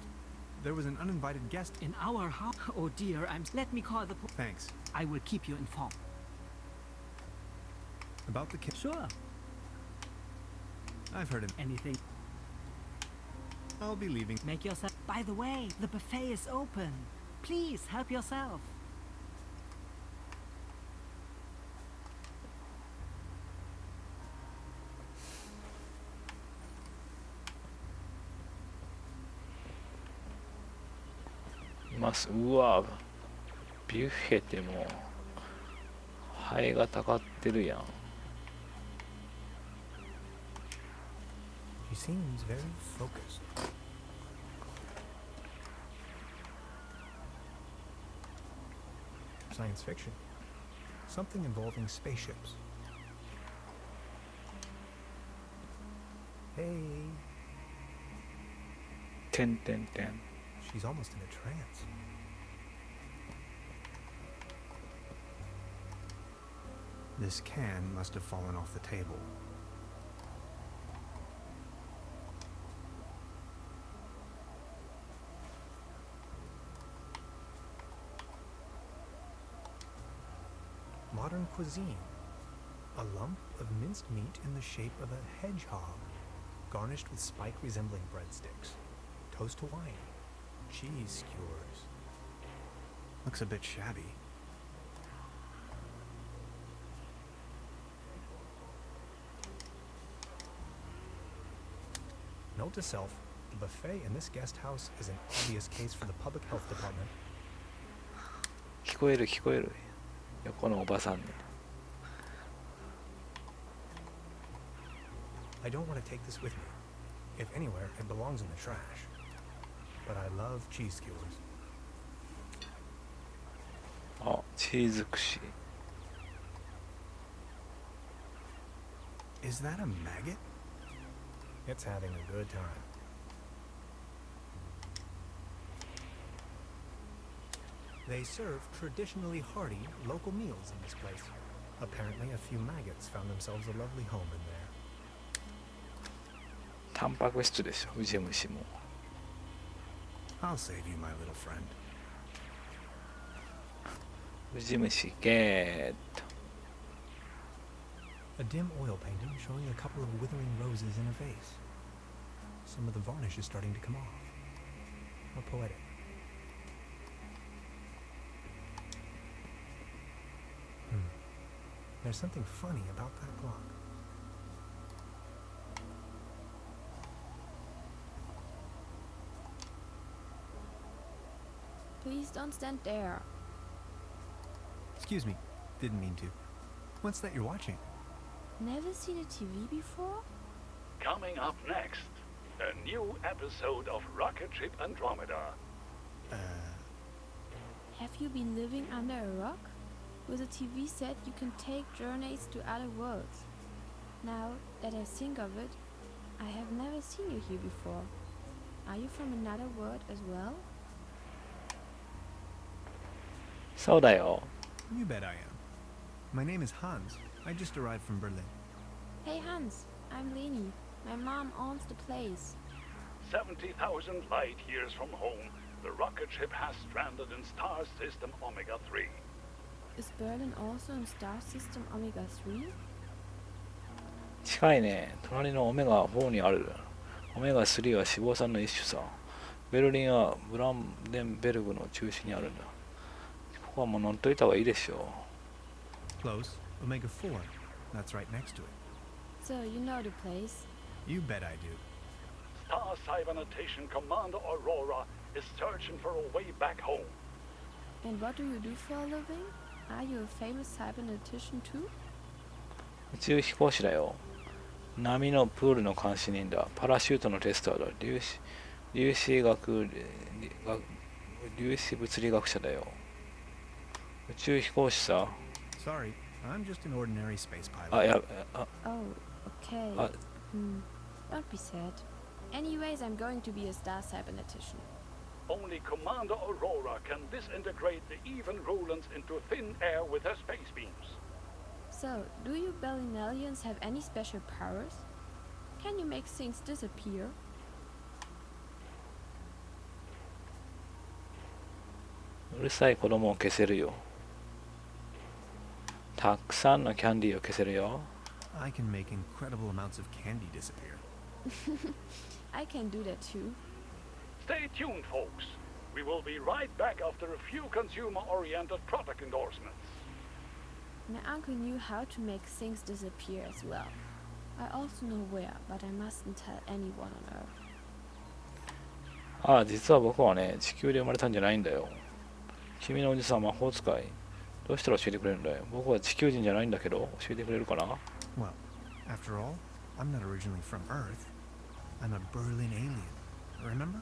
There was an uninvited guest. In our house? Oh dear, let me call the Thanks. I will keep you informed. About the Sure. I've heard it. Anything. I'll be leaving. Make yourself. By the way, the buffet is open. Please help yourself. います。うわ、ビュッフェってもうハエがたかってるやん。 She seems very focused. Science fiction. Something involving spaceships. Hey, てんてんてん。 she's almost in a trance. This can must have fallen off the table. Modern cuisine. A lump of minced meat in the shape of a hedgehog, garnished with spike resembling breadsticks. Toast Hawaiian. Cheese skewers. Looks a bit shabby. Note to self, the buffet in this guest house is an obvious case for the public health department. 聞こえる聞こえる。横のおばさんに。 I don't want to take this with me. If anywhere, it belongs in the trash. But I love cheese skewers. あ、チーズ串。 Is that a maggot? It's having a good time. They serve traditionally hearty local meals in this place. Apparently, a few maggots found themselves a lovely home in there. タンパク質でしょ、ウジ虫も。 I'll save you, my little friend. ウジ虫ゲーッと。 A dim oil painting showing a couple of withering roses in a vase. Some of the varnish is starting to come off. How poetic. There's something funny about that clock. Please don't stand there. Excuse me, didn't mean to. What's that you're watching? Never seen a TV before? Coming up next, a new episode of Rocket Ship Andromeda. Have you been living under a rock? With a TV set, you can take journeys to other worlds. Now that I think of it, I have never seen you here before. Are you from another world as well? そうだよ。 You bet I am. My name is Hans. I just arrived from Berlin. Hey Hans, I'm Leni. My mom owns the place. 70,000 light years from home, the rocket ship has stranded in star system Omega 3. Is Berlin also in star system Omega 3? 近いね。隣のオメガ4にある。オメガ3は脂肪酸の一種さ。ベルリンはブランデンベルグの中心にあるんだ。ここはもう乗っといた方がいいでしょ Close. Omega 4. That's right next to it. So, you know the place. You bet I do. Star Cybernetation Commander Aurora is searching for a way back home. And what do you do for a living? Are you a famous cybernetician too? う。宇宙飛行士だよ。波のプールの監視人だ。パラシュートのテスターだ。粒子物理学者だよ。宇宙飛行士さ。Sorry, I'm just an ordinary space あ、い pilot. や、あ、 Oh, okay. Uh, Don't be sad. Anyways, I'm going to be a star cybernetician. Only Commander Aurora can disintegrate the even Rulans into thin air with her space beams. So, do you Berlinalians have any special powers? Can you make things disappear? うるさい子供を消せるよ。たくさんのキャンディーを消せるよ。I can make incredible amounts of candy disappear. I can do that too. Stay tuned, folks. We will be right back after a few consumer-oriented product endorsements. My uncle knew how to make things disappear as well. I also know where, but I mustn't tell anyone on Earth. ああ、実は僕はね、地球で生まれたんじゃないんだよ。君のおじさんは魔法使い。どうしたら教えてくれるんだよ。僕は地球人じゃないんだけど、教えてくれるかな Well, after all, I'm not originally from Earth. I'm a Berlin alien. Remember?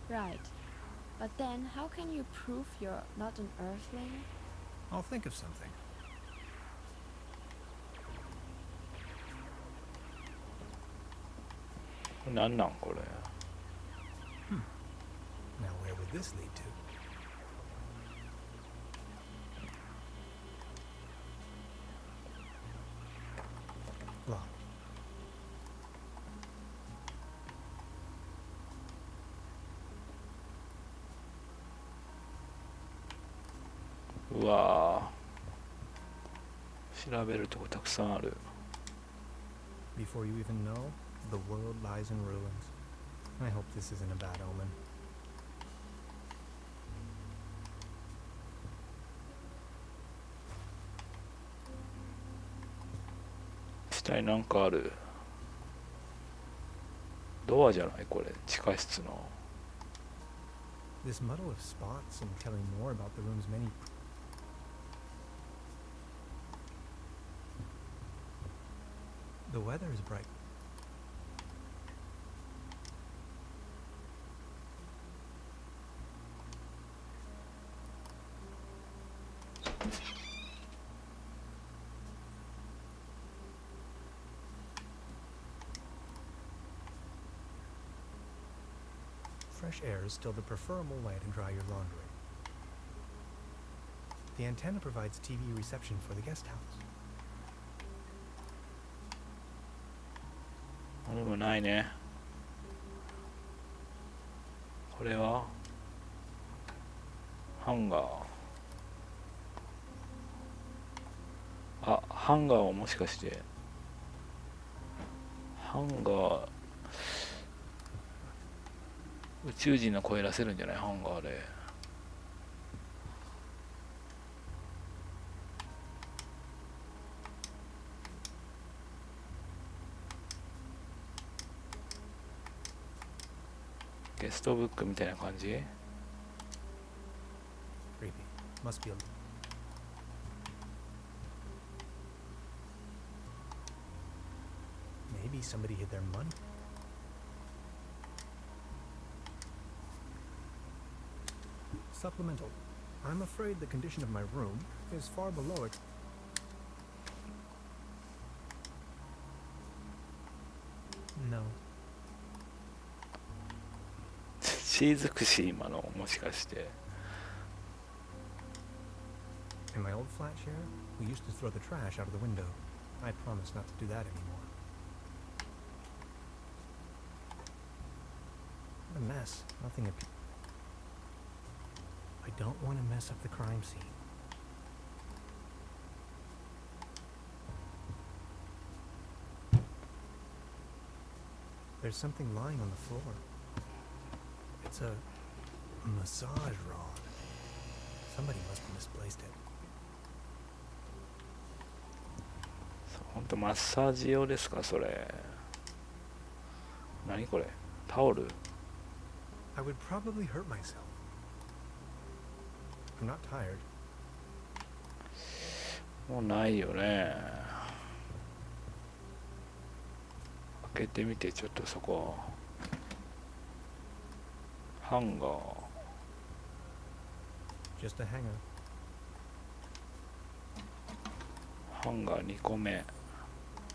Right. But then, how can you prove you're not an Earthling? I'll think of something. これなんなんこれ。Now where would this lead to? Locked. うわぁ。調べるとこたくさんある。Before you even know, the world lies in ruins. I hope this isn't a bad omen. 下になんかある。ドアじゃないこれ。地下室の。This muddle of spots and telling more about the room's many. The weather is bright. Fresh air is still the preferable way to dry your laundry. The antenna provides TV reception for the guest house. これもないね。これはハンガー。あ、ハンガーはもしかしてハンガー宇宙人の声出せるんじゃないハンガーで。ゲストブックみたいな感じ。 Creepy. Must be a. Maybe somebody hid their money. Supplemental. I'm afraid the condition of my room is far below it. No. チーズ串今のもしかして。 In my old flat share, we used to throw the trash out of the window. I promise not to do that anymore. a mess. Nothing. I don't want to mess up the crime scene. There's something lying on the floor. It's a massage rod. Somebody must have misplaced it. ほんとマッサージ用ですかそれ。何これ、タオル。 I would probably hurt myself. I'm not tired. もうないよね。開けてみて、ちょっとそこ。ハンガー。 Just a hanger. ハンガー2個目。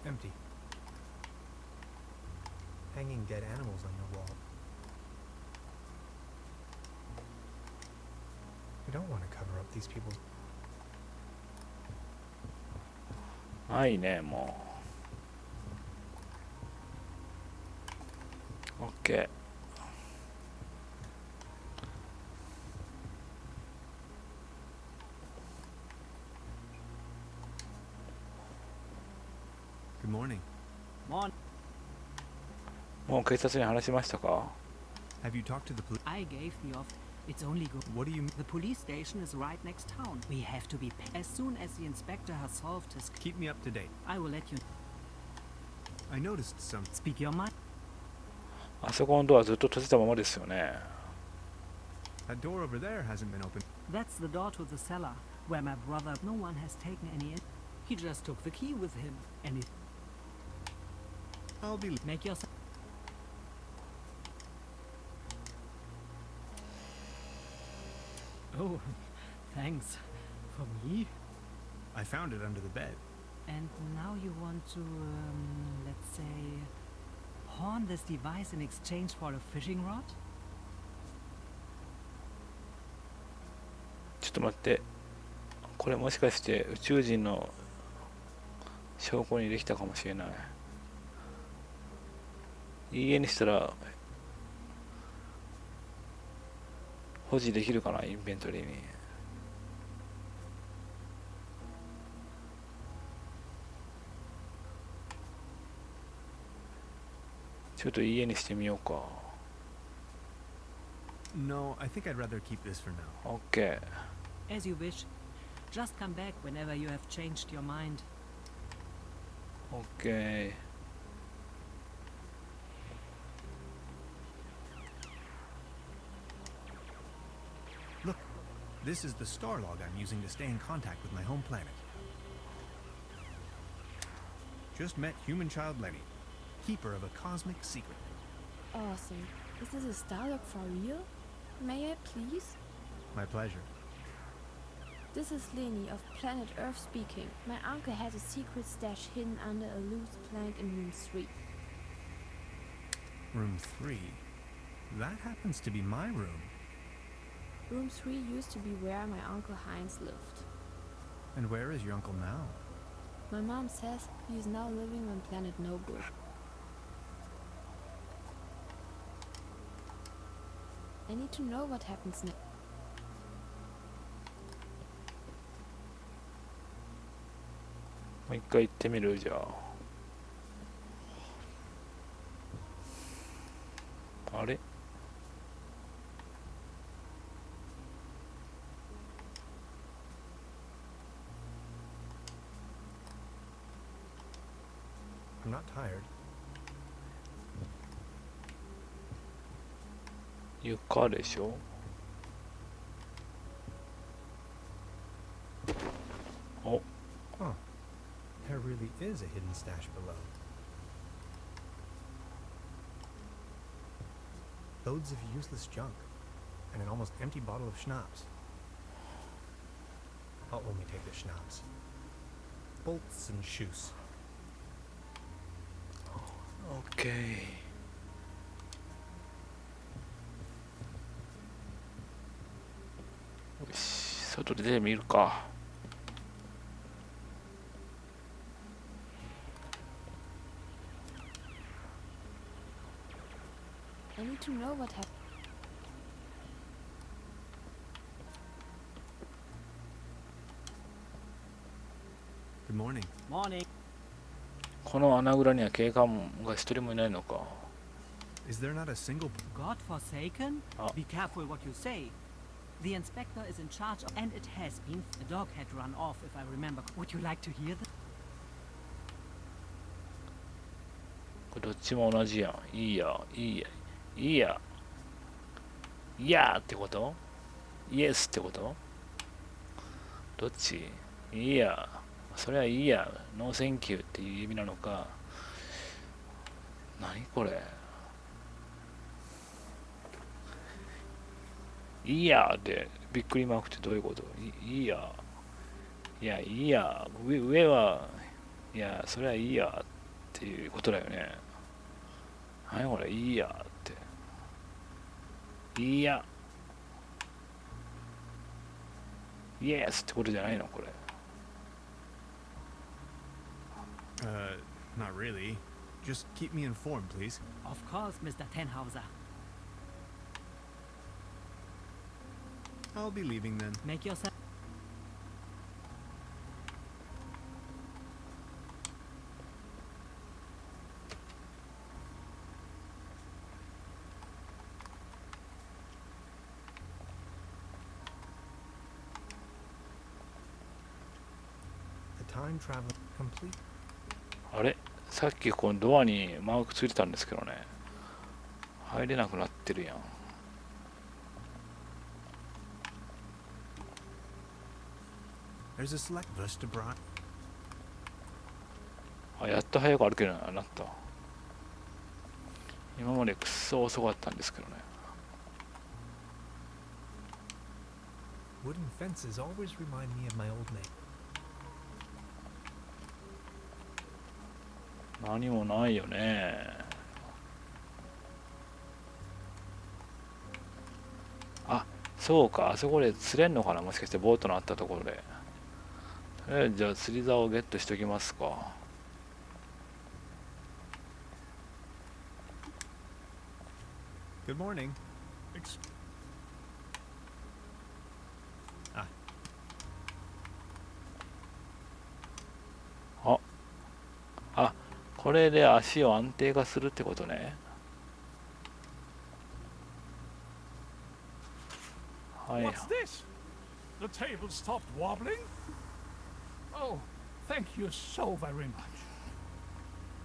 Empty. Hanging dead animals on your wall. I don't want to cover up these people. ないね、もう。OK。Good morning. Morning. もう警察に話しましたか？ Have you talked to the police? I gave the off. It's only good. What do you mean? The police station is right next town. We have to be as soon as the inspector has solved his. Keep me up to date. I will let you I noticed some. speak your mind. あそこのドアずっと閉じたままですよね。 That door over there hasn't been opened. That's the door to the cellar where my brother. No one has taken any. He just took the key with him. And it I'll be. make yourself. Oh, thanks. For me? I found it under the bed. And now you want to, let's say, pawn this device in exchange for a fishing rod? ちょっと待って。これもしかして宇宙人の証拠にできたかもしれない。いいえにしたら保持できるかな、インベントリーに。ちょっといいえにしてみようか。 No, I think I'd rather keep this for now. OK。 As you wish. Just come back whenever you have changed your mind. OK。 Look, this is the star log I'm using to stay in contact with my home planet. Just met human child Lenny, keeper of a cosmic secret. Awesome. Is this a Starlock for real? May I please? My pleasure. This is Lenny of planet Earth speaking. My uncle had a secret stash hidden under a loose plank in room 3. Room 3? That happens to be my room. Room 3 used to be where my uncle Heinz lived. And where is your uncle now? My mom says he is now living on planet No Good. I need to know what happens next. もう一回行ってみるじゃあ。あれ？ I'm not tired. 床でしょ。お、 Huh. There really is a hidden stash below. Loads of useless junk. And an almost empty bottle of schnapps. I'll only take the schnapps. Bolts and shoes. OK。 よし、外で出てみるか。 I need to know what happened. Good morning. Morning. この穴蔵には警官が一人もいないのか。 Is there not a single... God forsaken? Oh. Be careful what you say. The inspector is in charge of, and it has been. A dog had run off, if I remember. Would you like to hear that? これどっちも同じやん。いいや、いいや、いいや。いやってこと？イエスってこと？どっち？いいや。それはいいや。ノーセンキューっていう意味なのか。何これ？いいやでびっくりマークってどういうこと？いいや。いや、いいや。上は、いや、それはいいやっていうことだよね。何これ？いいやって。いいや。イエスってことじゃないのこれ。Not really. Just keep me informed, please. Of course, Mr. Tenhauser. I'll be leaving then. Make yourself. The time travel complete. あれさっきこのドアにマークついてたんですけどね。入れなくなってるやん。There's a select vertebra. あ、やっと早く歩けるようになった。今までくっそ遅かったんですけどね。Wooden fences always remind me of my old name. 何もないよね。あ、そうか。あそこで釣れんのかな、もしかしてボートのあったところで。とりあえずじゃあ釣り竿をゲットしておきますか。Good morning. Ex- あ、これで足を安定化するってことね。はい。 What's this? The table stopped wobbling? Oh, thank you so very much.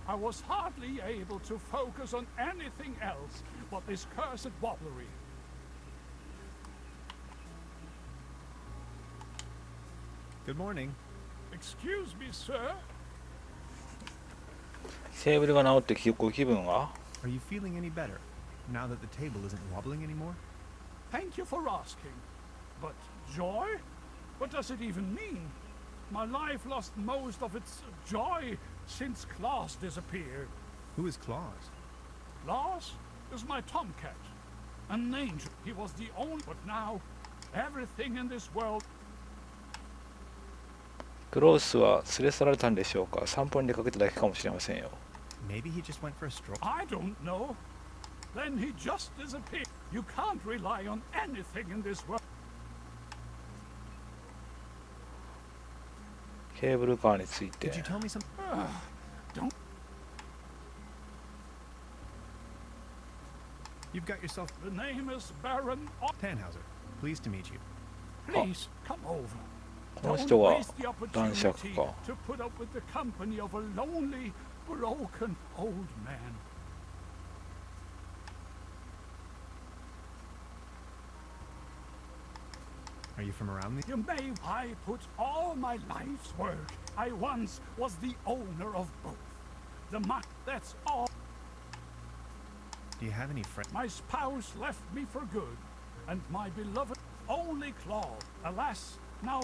I was hardly able to focus on anything else but this cursed wobblery. Good morning. Excuse me, sir. テーブルが直ってご気分は？ Are you feeling any better now that the table isn't wobbling anymore? Thank you for asking. But joy? What does it even mean? My life lost most of its joy since Klaus disappeared. Who is Claus? Klaus is my tomcat. An angel. He was the only. But now, everything in this world. クロースは連れ去られたんでしょうか。散歩に出かけただけかもしれませんよ。 Maybe he just went for a stroll. I don't know. Then he just disappeared. You can't rely on anything in this world. ケーブルカーについて Could you tell me some... Don't. You've got yourself... The name is Baron. Tannhauser. Pleased to meet you. Please come over. この Don't 人が waste the 男爵 opportunity か。 to put up with the company of a lonely, broken old man. Are you from around the... You may. I put all my life's work. I once was the owner of both. The that's all. Do you have any friends? My spouse left me for good, and my beloved only Claude. Alas, now.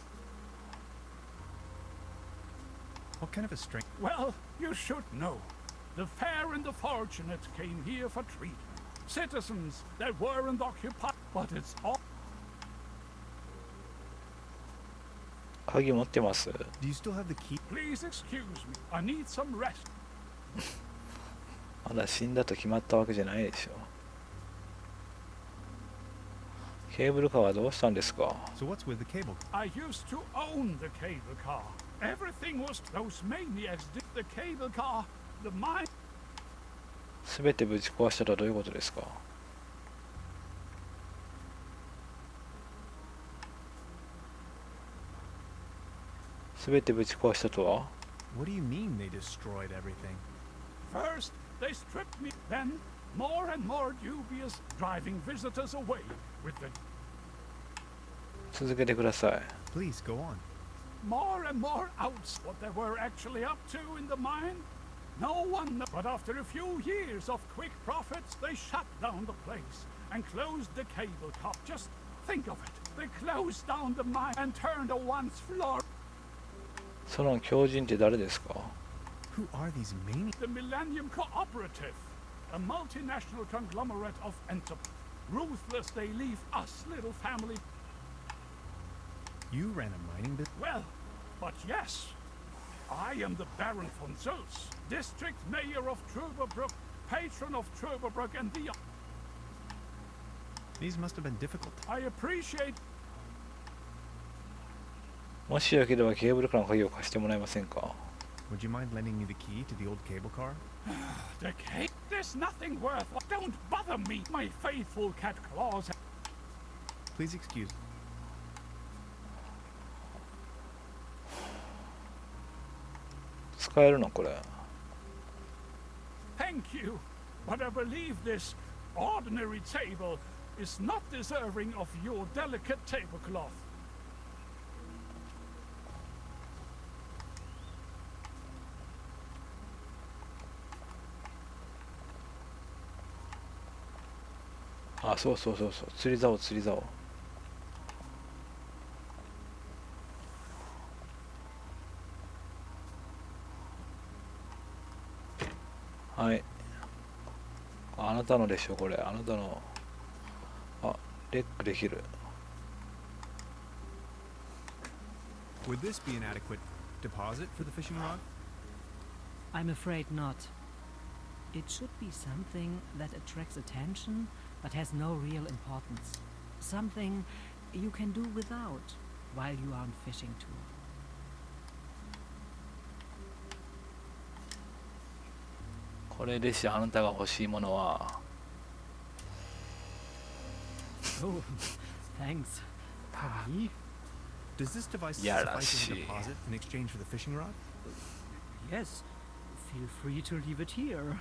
What kind of a strength? Well, you should know. The fair and the fortunate came here for treatment. Citizens that weren't occupied, but it's all. 鍵持ってます？ Do you still have the key? Please excuse me. I need some rest. まだ死んだと決まったわけじゃないでしょ。ケーブルカーはどうしたんですか？ So what's with the cable? I used to own the cable car. Everything was those maniacs did the cable car, the mine. すべてぶち壊したとはどういうことですか？すべてぶち壊したとは？ What do you mean they destroyed everything? First, they stripped me. Then, more and more dubious, driving visitors away with the 続けてください。 Please go on. more and more outs what they were actually up to in the mine. No one knows. But after a few years of quick profits, they shut down the place and closed the cable car. Just think of it. They closed down the mine and turned a once floor. その狂人って誰ですか？ Who are these maniacs? The Millennium Cooperative, a multinational conglomerate of enterprise. Ruthless, they leave us little family. You ran a mining business? Well, but yes, I am the Baron von Zölz, district mayor of Truberbrook, patron of Truberbrook and the... These must have been difficult. I appreciate もしよければケーブルカーの鍵を貸してもらえませんか？ Would you mind lending me the key to the old cable car? the cake. There's nothing worth... Don't bother me, my faithful cat claws. Please excuse. 使えるのこれ？ Thank you, but I believe this ordinary table is not deserving of your delicate tablecloth. あ、そうそうそうそう。釣り竿釣り竿。はい。あなたのでしょこれ。あなたの。あ、レックできる。 Would this be an adequate deposit for the fishing rod? I'm afraid not. It should be something that attracts attention but has no real importance. Something you can do without while you are on fishing tour. これでしあなたが欲しいものは。 Oh, thanks. For me? Does this device Yeah, suffice as a she- deposit in exchange for the fishing rod? Yes. Feel free to leave it here.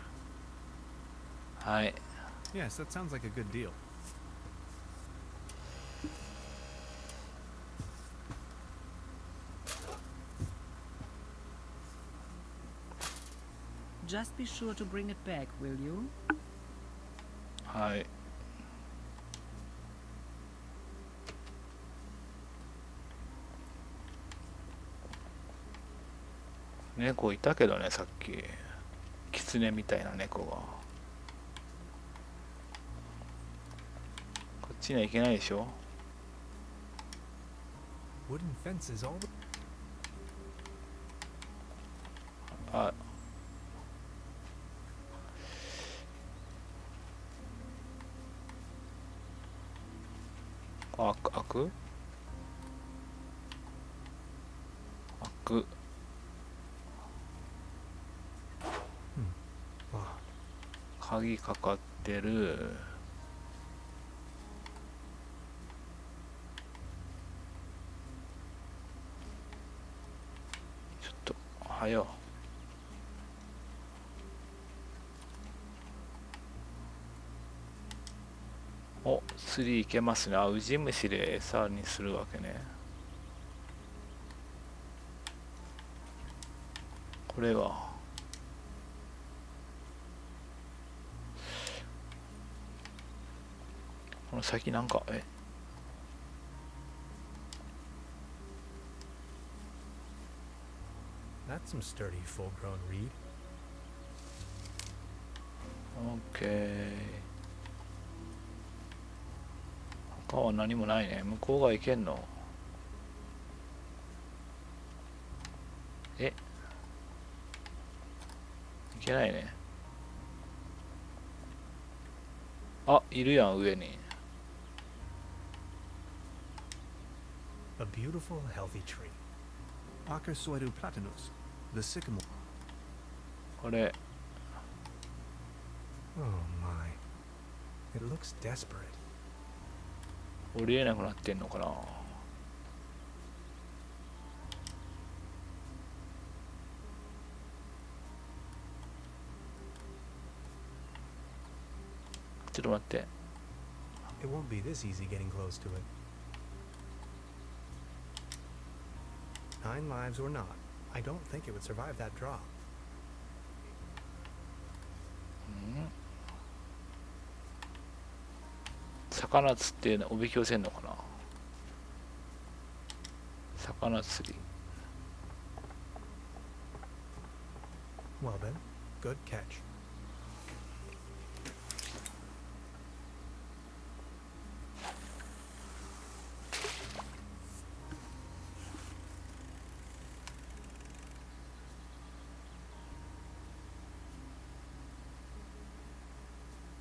はい。 Yes, that sounds like a good deal. Just be sure to bring it back, will you? はい。猫いたけどね、さっき。キツネみたいな猫が。こっちには行けないでしょ。 Wooden fences all the... あ、開く開く開く。 Wow. 鍵かかってる。ちょっとはよ。お、釣りいけますね。あ、ウジ虫で餌にするわけね。これがこの先なんかThat's some sturdy, full-grown reed. オッケー。他は何もないね。向こう側行けんの？行けないね。あ、いるやん、上に。A beautiful, healthy tree. Acasoidu platanus, the sycamore. これ Oh my. It looks desperate. 降りれなくなってんのかな。ちょっと待って。 It won't be this easy getting close to it. 9 lives or not, I don't think it would survive that drop. 魚釣っておびき寄せんのかな。魚釣り。 Well then, good catch.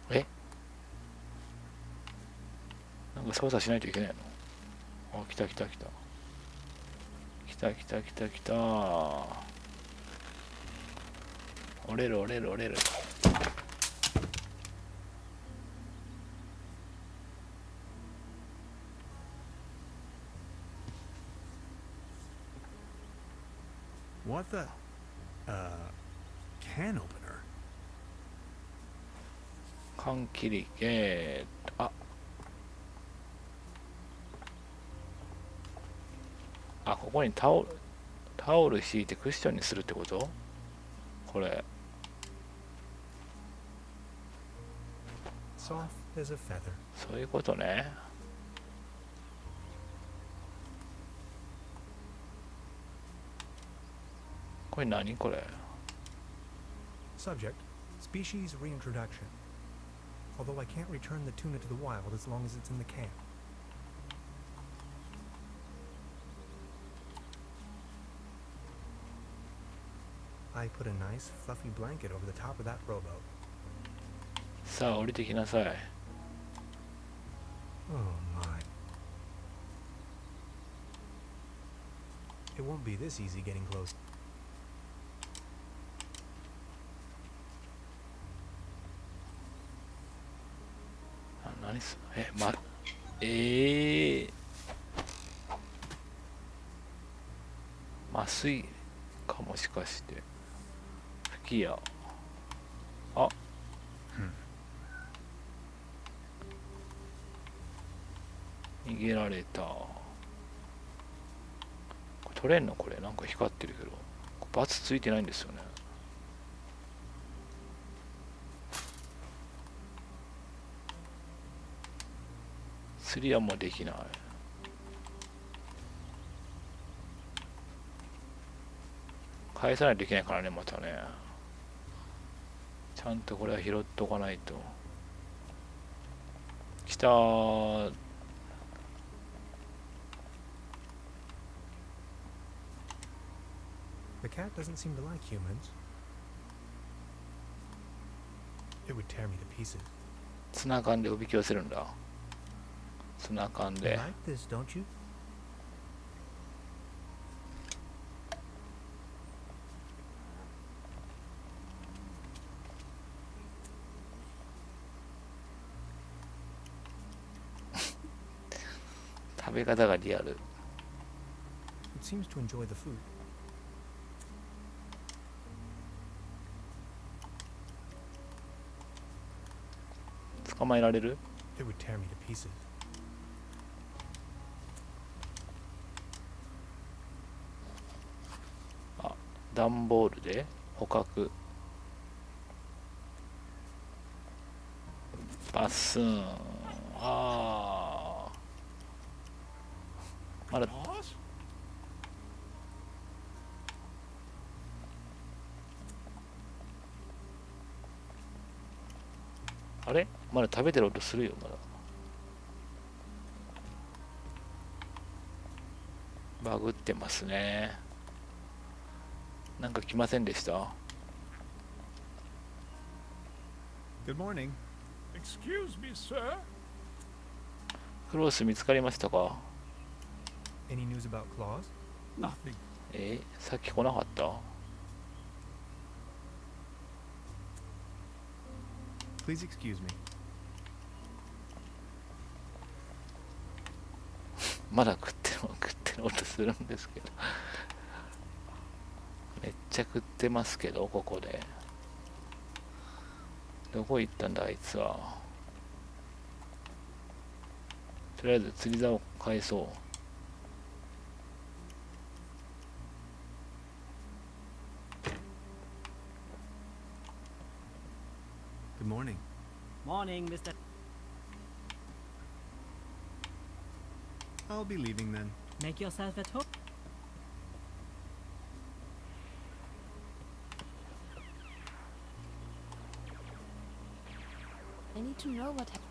Eh? なんか操作しないといけないの。あ、来た来た来た。来た来た来た来た。折れる折れる折れる。What the? Can opener? 缶切りゲート。あ、ここにタオル敷いてクッションにするってこと？これ。 Soft as a feather. そういうことね。これ何これ？ Subject, species reintroduction. Although I can't return the tuna to the wild as long as it's in the can. I put a nice fluffy blanket over the top of that rowboat. さあ降りてきなさい。 Oh my. It won't be this easy getting close. 何す麻酔かもしかして吹き矢。あ、逃げられた。これ取れんの？これなんか光ってるけどバツついてないんですよね。釣りはもうできない。返さないといけないからね、またね。ちゃんとこれは拾っとかないと。来たー。The cat doesn't seem to like humans. It would tear me to pieces. ツナ缶でおびき寄せるんだ。ツナ缶 You で。 like this, don't you? 食べ方がリアル。 It seems to enjoy the food. 捕まえられる？ It would tear me to pieces. あ、段ボールで捕獲。バスーン。ああ。まだ Boss? あれまだ食べてる音するよ、まだ。バグってますね。なんか来ませんでした？ Good morning. Excuse me, sir. クロス見つかりましたか？ Any news about Claus? Nothing. さっき来なかった？ Please excuse me. まだ食ってる音するんですけどめっちゃ食ってますけど、ここでどこ行ったんだあいつは。とりあえず釣り竿を返そう。 Good morning. Morning, Mr. I'll be leaving then. Make yourself at home. I need to know what happened.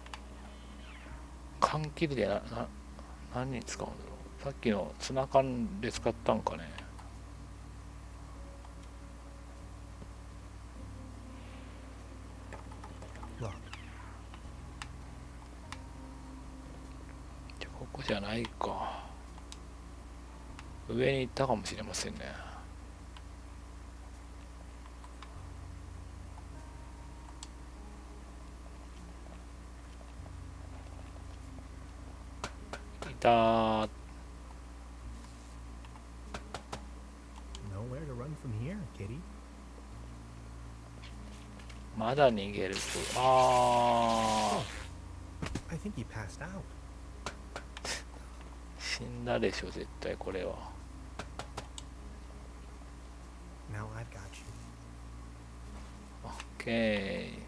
缶切りで何に使うんだろう。さっきのツナ缶で使ったんかね。Look, ここじゃないか。上に行ったかもしれませんね。いたー。 nowhere to run from here, kitty. まだ逃げると。あ I think he passed out. ー、死んだでしょ絶対これは。 Now I've got you. オッケー。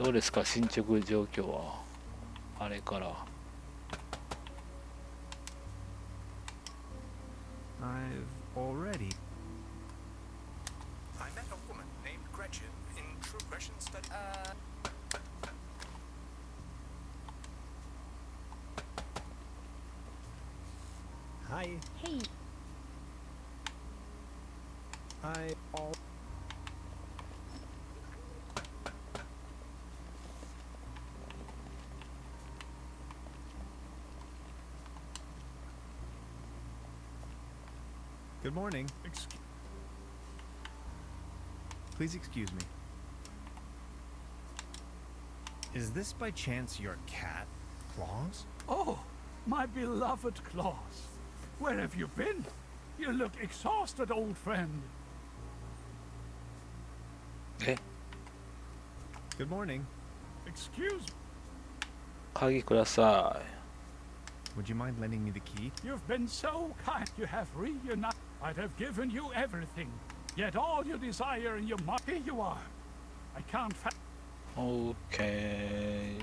どうですか進捗状況は。あれから。 I've already. I met a woman named Gretchen in True Gretchen study. Hi. Hey, I all. Good morning. Please excuse me. Is this by chance your cat, Claus? Oh, my beloved Claus. Where have you been? You look exhausted, old friend. え、 Good morning. Excuse me. 鍵くださ Would you mind lending me the key? You've been so kind. You have reunited. I'd have given you everything. Yet all you desire in your mind. Here you are. I can't fa- い。オッケ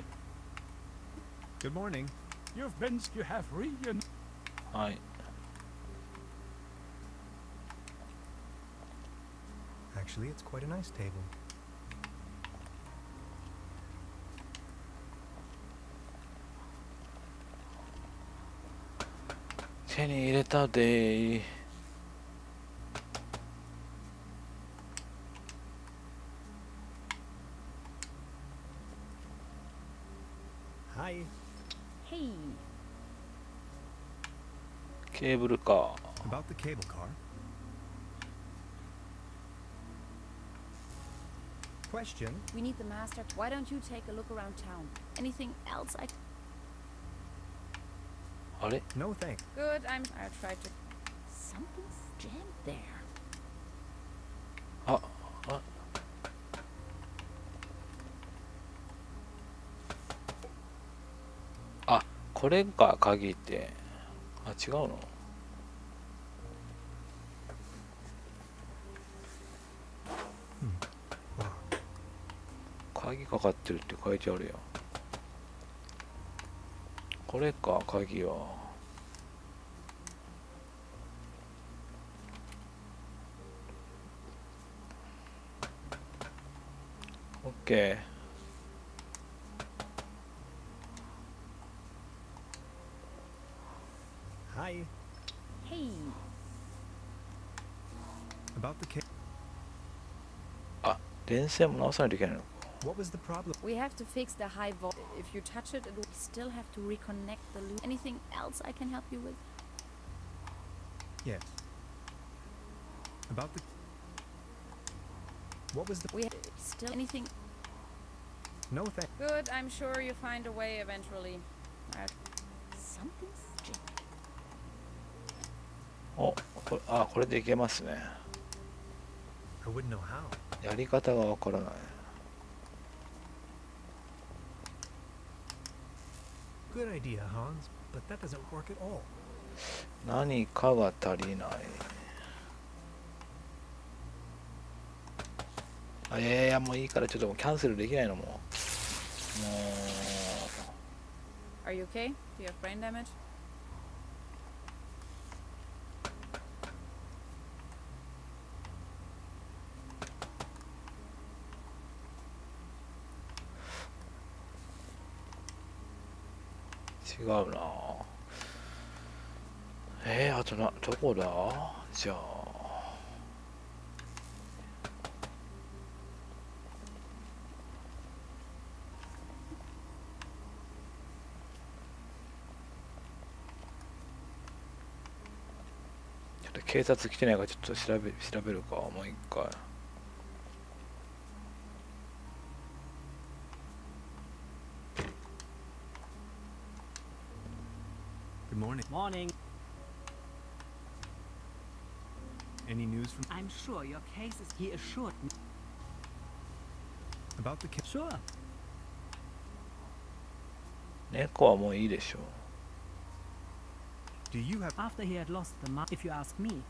Good morning. You've been. You have reunited. ー。はい。 Actually, it's quite a nice table. 手に入れたでー。 Hi. hey. ケーブルか。 About the cable car. Question. We need the master. Why don't you take a look around town? Anything else I... あれ No thanks. Good, I'll try to... Something's jammed there. あ、これか鍵って。あ、違うの。 Wow. 鍵かかってるって書いてあるやん。これか鍵は。オッケー。 Hi. Hey. About the cable. あ、電線も直さないといけないのか。What was the problem? We have to fix the high voltage. If you touch it, we still have to reconnect the loop. Anything else I can help you with? Yes. About the... What was the... We still anything No thank... good. I'm sure you find a way eventually. Something's お、これでいけますね。 I wouldn't know how. やり方がわからない。 Good idea, Hans, but that doesn't work at all. 何かが足りない。いやいや、もういいからちょっともうキャンセルできないのもう。Are you okay? Do you have brain damage? 違うな。あとどこだじゃあ。ちょっと警察来てないからちょっと調べるか、もう一回。Good morning. Morning. Any news from... I'm sure your case is... He assured me. About the... Sure. 猫はもういいでしょう。 Do you have... After he had lost the mark, if you ask me,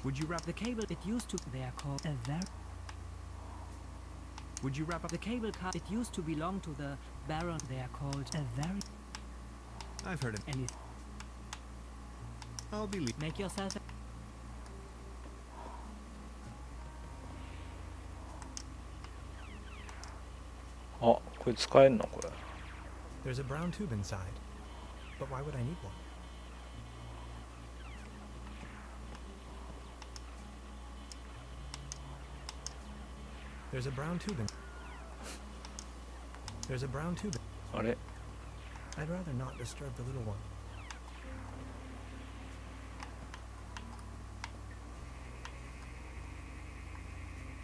Would you wrap... the cable it used to... They are called a very... Would you wrap up... The cable car it used to belong to the Baron. They are called a very... I've heard of... Any... I'll be leaving. Make yourself... これ使えんのこれ。 There's a brown tube inside. But why would I need one? There's a brown tube in... There's a brown tube in... あれ I'd rather not disturb the little one.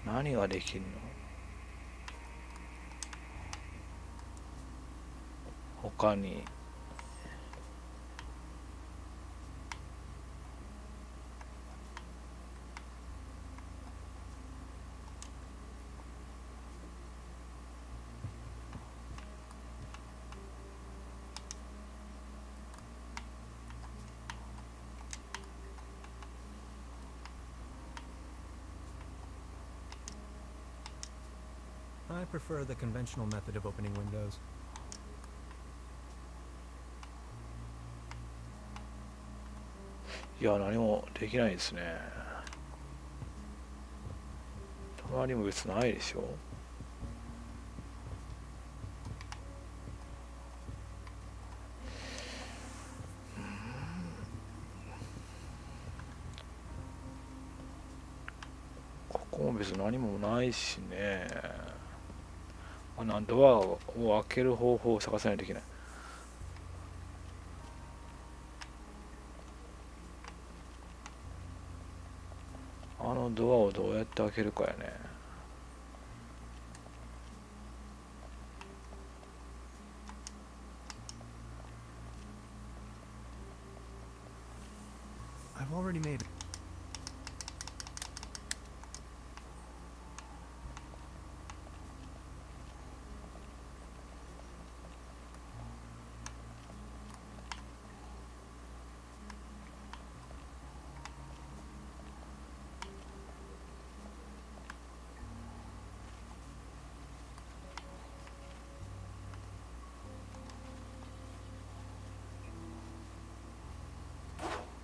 何ができるの他に。I prefer the conventional method of opening windows. いや、何もできないですね。隣も別にないでしょ。ここも別に何もないしね。ドアを開ける方法を探さないといけない。あのドアをどうやって開けるかやね。I've already made...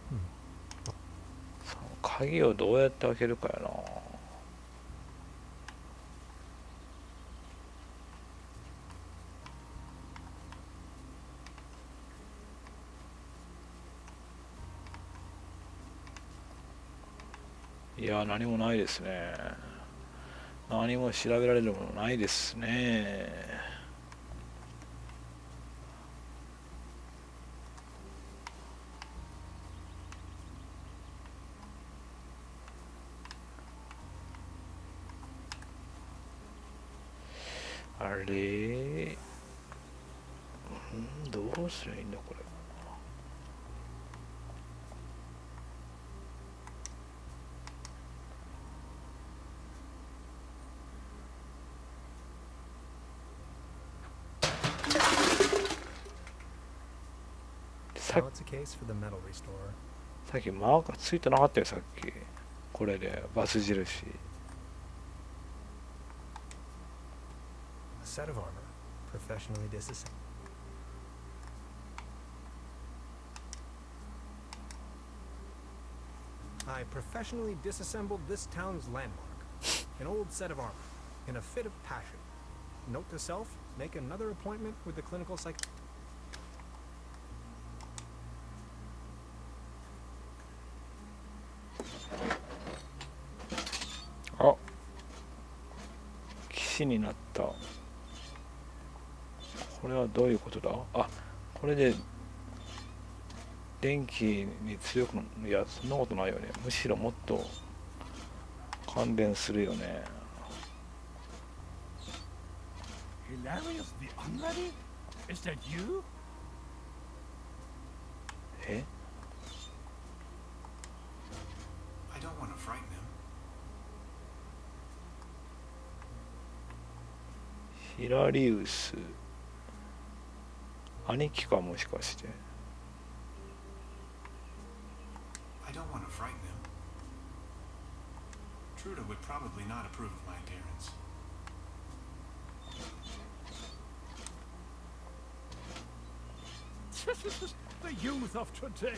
Hmm. 鍵をどうやって開けるかやな。いや、何もないですね。何も調べられるものないですね。あれ、どうすりゃいいんだこれ。Now it's a case for the metal restorer. さっきマーカーついてなかったよ、さっき。これでバツ印。A set of armor, professionally disassembled. I professionally disassembled this town's landmark, an old set of armor, in a fit of passion. Note to self, make another appointment with the clinical psych. あ、騎士になった。これはどういうことだ。あ、これで電気に強くなる。いや、そんなことないよね。むしろもっと関連するよね。Hilarious the Unready? Is that you? え、 I don't want to frighten him. ヒラリウス。兄貴か、もしかして。I don't want to frighten him. Truda would probably not approve of my appearance. The youth of today.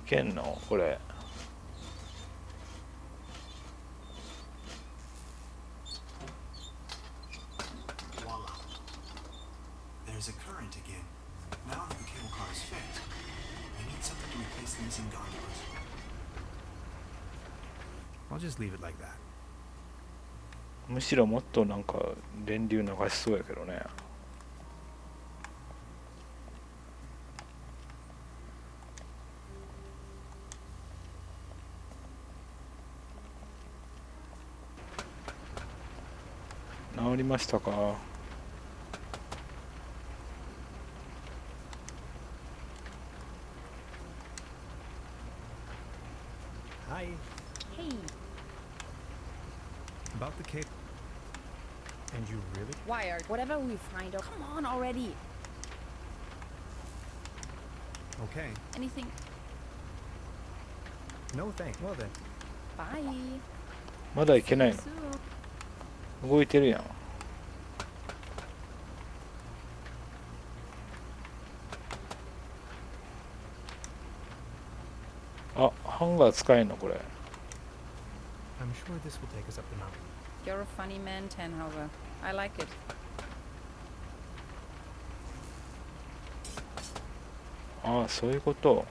いけんのこれ。Voila. There's a current again. Now that the cable car is fixed, I need something to replace the missing gondolas. I'll just leave it like that. むしろもっとなんか電流流しそうやけどね。治りましたか。Hi. Hey, About the cable. And you really? Wired, whatever we find out. Come on already. Okay. Anything? No thanks. Well then. Bye. まだいけない See の。 you soon. 動いてるやん。あ、ハンガー使えんのこれ。 I'm sure this will take us up the mountain. You're a funny man, Tannhauser. I like it. ああ、そういうこと。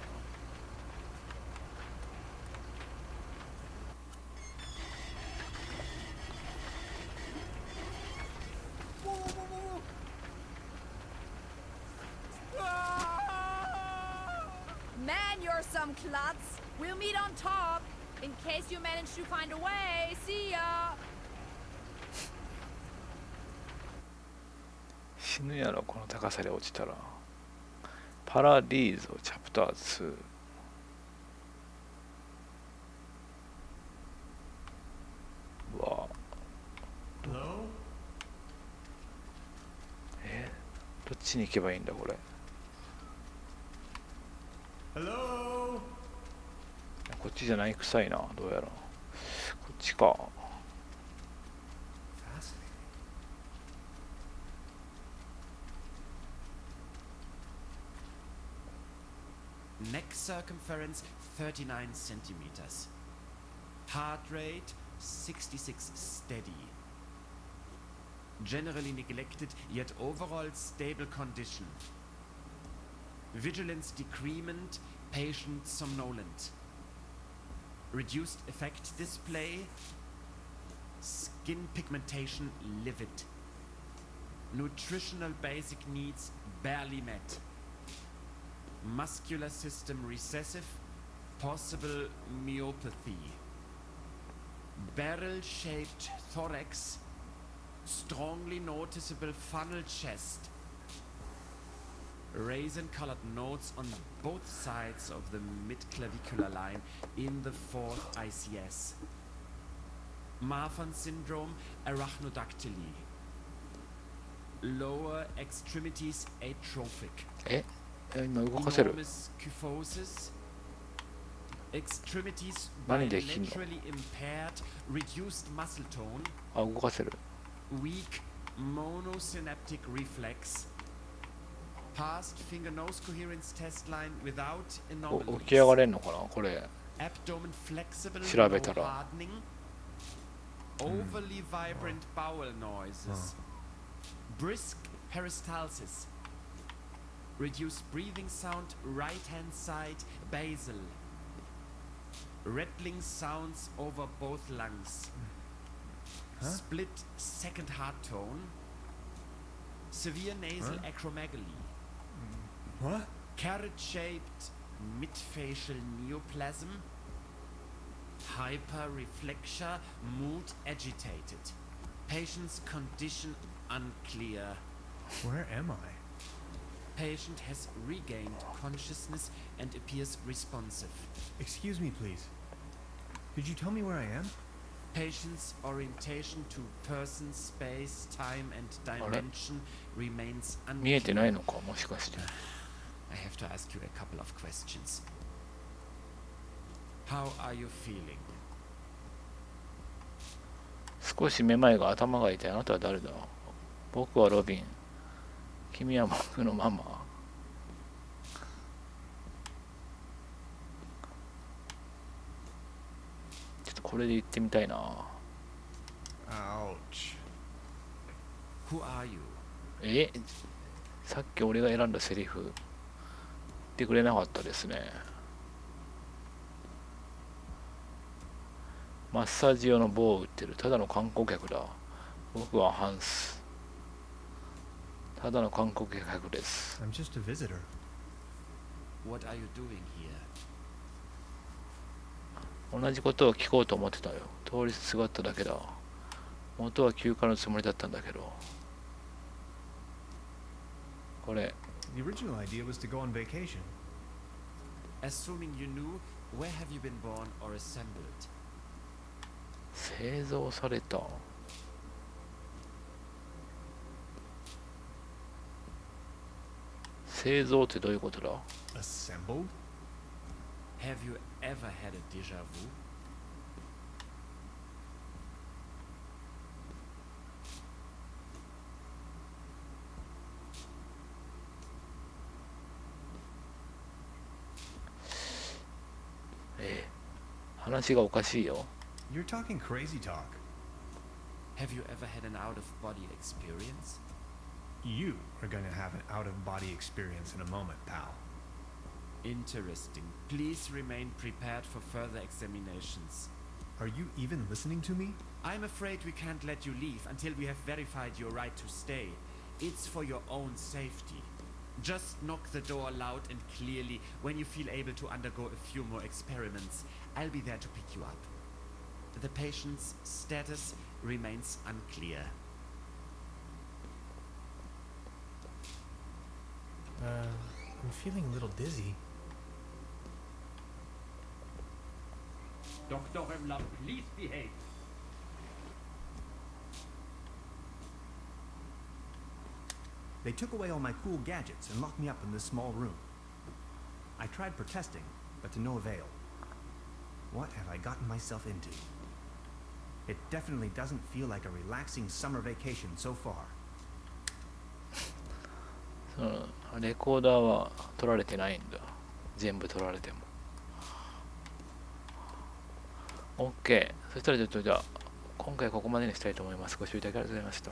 Man, you're some klutz. We'll meet on top. In case you manage to find a way. See ya. 死ぬやろこの高さで落ちたら。パラディーゾチャプター2。うわ。 Hello? どっちに行けばいいんだこれ。 Hello? こっちじゃない臭いな。どうやら。こっちか。 Fascinating. Neck circumference 39 centimeters. Heart rate 66 steady. Generally neglected, yet overall stable condition. Vigilance decrement, patient somnolent. Reduced effect display. Skin pigmentation livid. Nutritional basic needs barely met. Muscular system recessive. Possible myopathy. Barrel-shaped thorax. Strongly noticeable funnel chest. Raisin-colored nodes on both sides of the mid-clavicular line in the fourth ICS. Marfan syndrome, arachnodactyly. Lower extremities atrophic. 今動かせる。 Enormous kyphosis. Extremities 何できんの？ bilaterally impaired, reduced muscle tone. あ、動かせる。 Weak monosynaptic reflex. Past finger nose coherence test line without 起き上が anomalies. れんのかなこれ。 Abdomen flexible, 調べた no ら。 hardening. Overly vibrant bowel noises. Brisk peristalsis. Reduced breathing sound, right hand side, basal. Rattling sounds over both lungs. Split second heart tone. Severe nasal acromegaly. What? Carrot-shaped midfacial neoplasm. Hyperreflexia, mood agitated. Patient's condition unclear. Where am I? Patient has regained consciousness and appears responsive. Excuse me, please. Could you tell me where I am? Patient's orientation to person, space, time, and dimension remains 見えてない unclear. のかもしかして。 I have to ask you a couple of questions. How are you feeling? 少しめまいが頭が痛い。あなたは誰だ？僕はロビン。君は僕のママ。ちょっとこれで言ってみたいな。 Ouch. Who are you? さっき俺が選んだセリフ言ってくれなかったですね。マッサージ用の棒を売ってる。ただの観光客だ。僕はハンス。ただの観光客です。 I'm just a visitor. What are you doing here? 同じことを聞こうと思ってたよ。通りすがっただけだ。元は休暇のつもりだったんだけど。これ。 The original idea was to go on vacation. Assuming you knew, where have you been born or assembled? 製造された。製造ってどういうことだ？ Assembled? Have you ever had a déjà vu? Eh, 話がおかしいよ。 You're talking crazy talk. Have you ever had an out-of-body experience? You are going to have an out-of-body experience in a moment, pal. Interesting. Please remain prepared for further examinations. Are you even listening to me? I'm afraid we can't let you leave until we have verified your right to stay. It's for your own safety. Just knock the door loud and clearly when you feel able to undergo a few more experiments. I'll be there to pick you up. The patient's status remains unclear. I'm feeling a little dizzy. Dr. Remler, please behave. They took away all my cool gadgets and locked me up in this small room. I tried protesting, but to no avail. What have I gotten myself into? It definitely doesn't feel like a relaxing summer vacation so far. そのレコーダーは取られてないんだ。全部取られても。OK。そしたらちょっとじゃあ今回ここまでにしたいと思います。ご視聴いただきありがとうございました。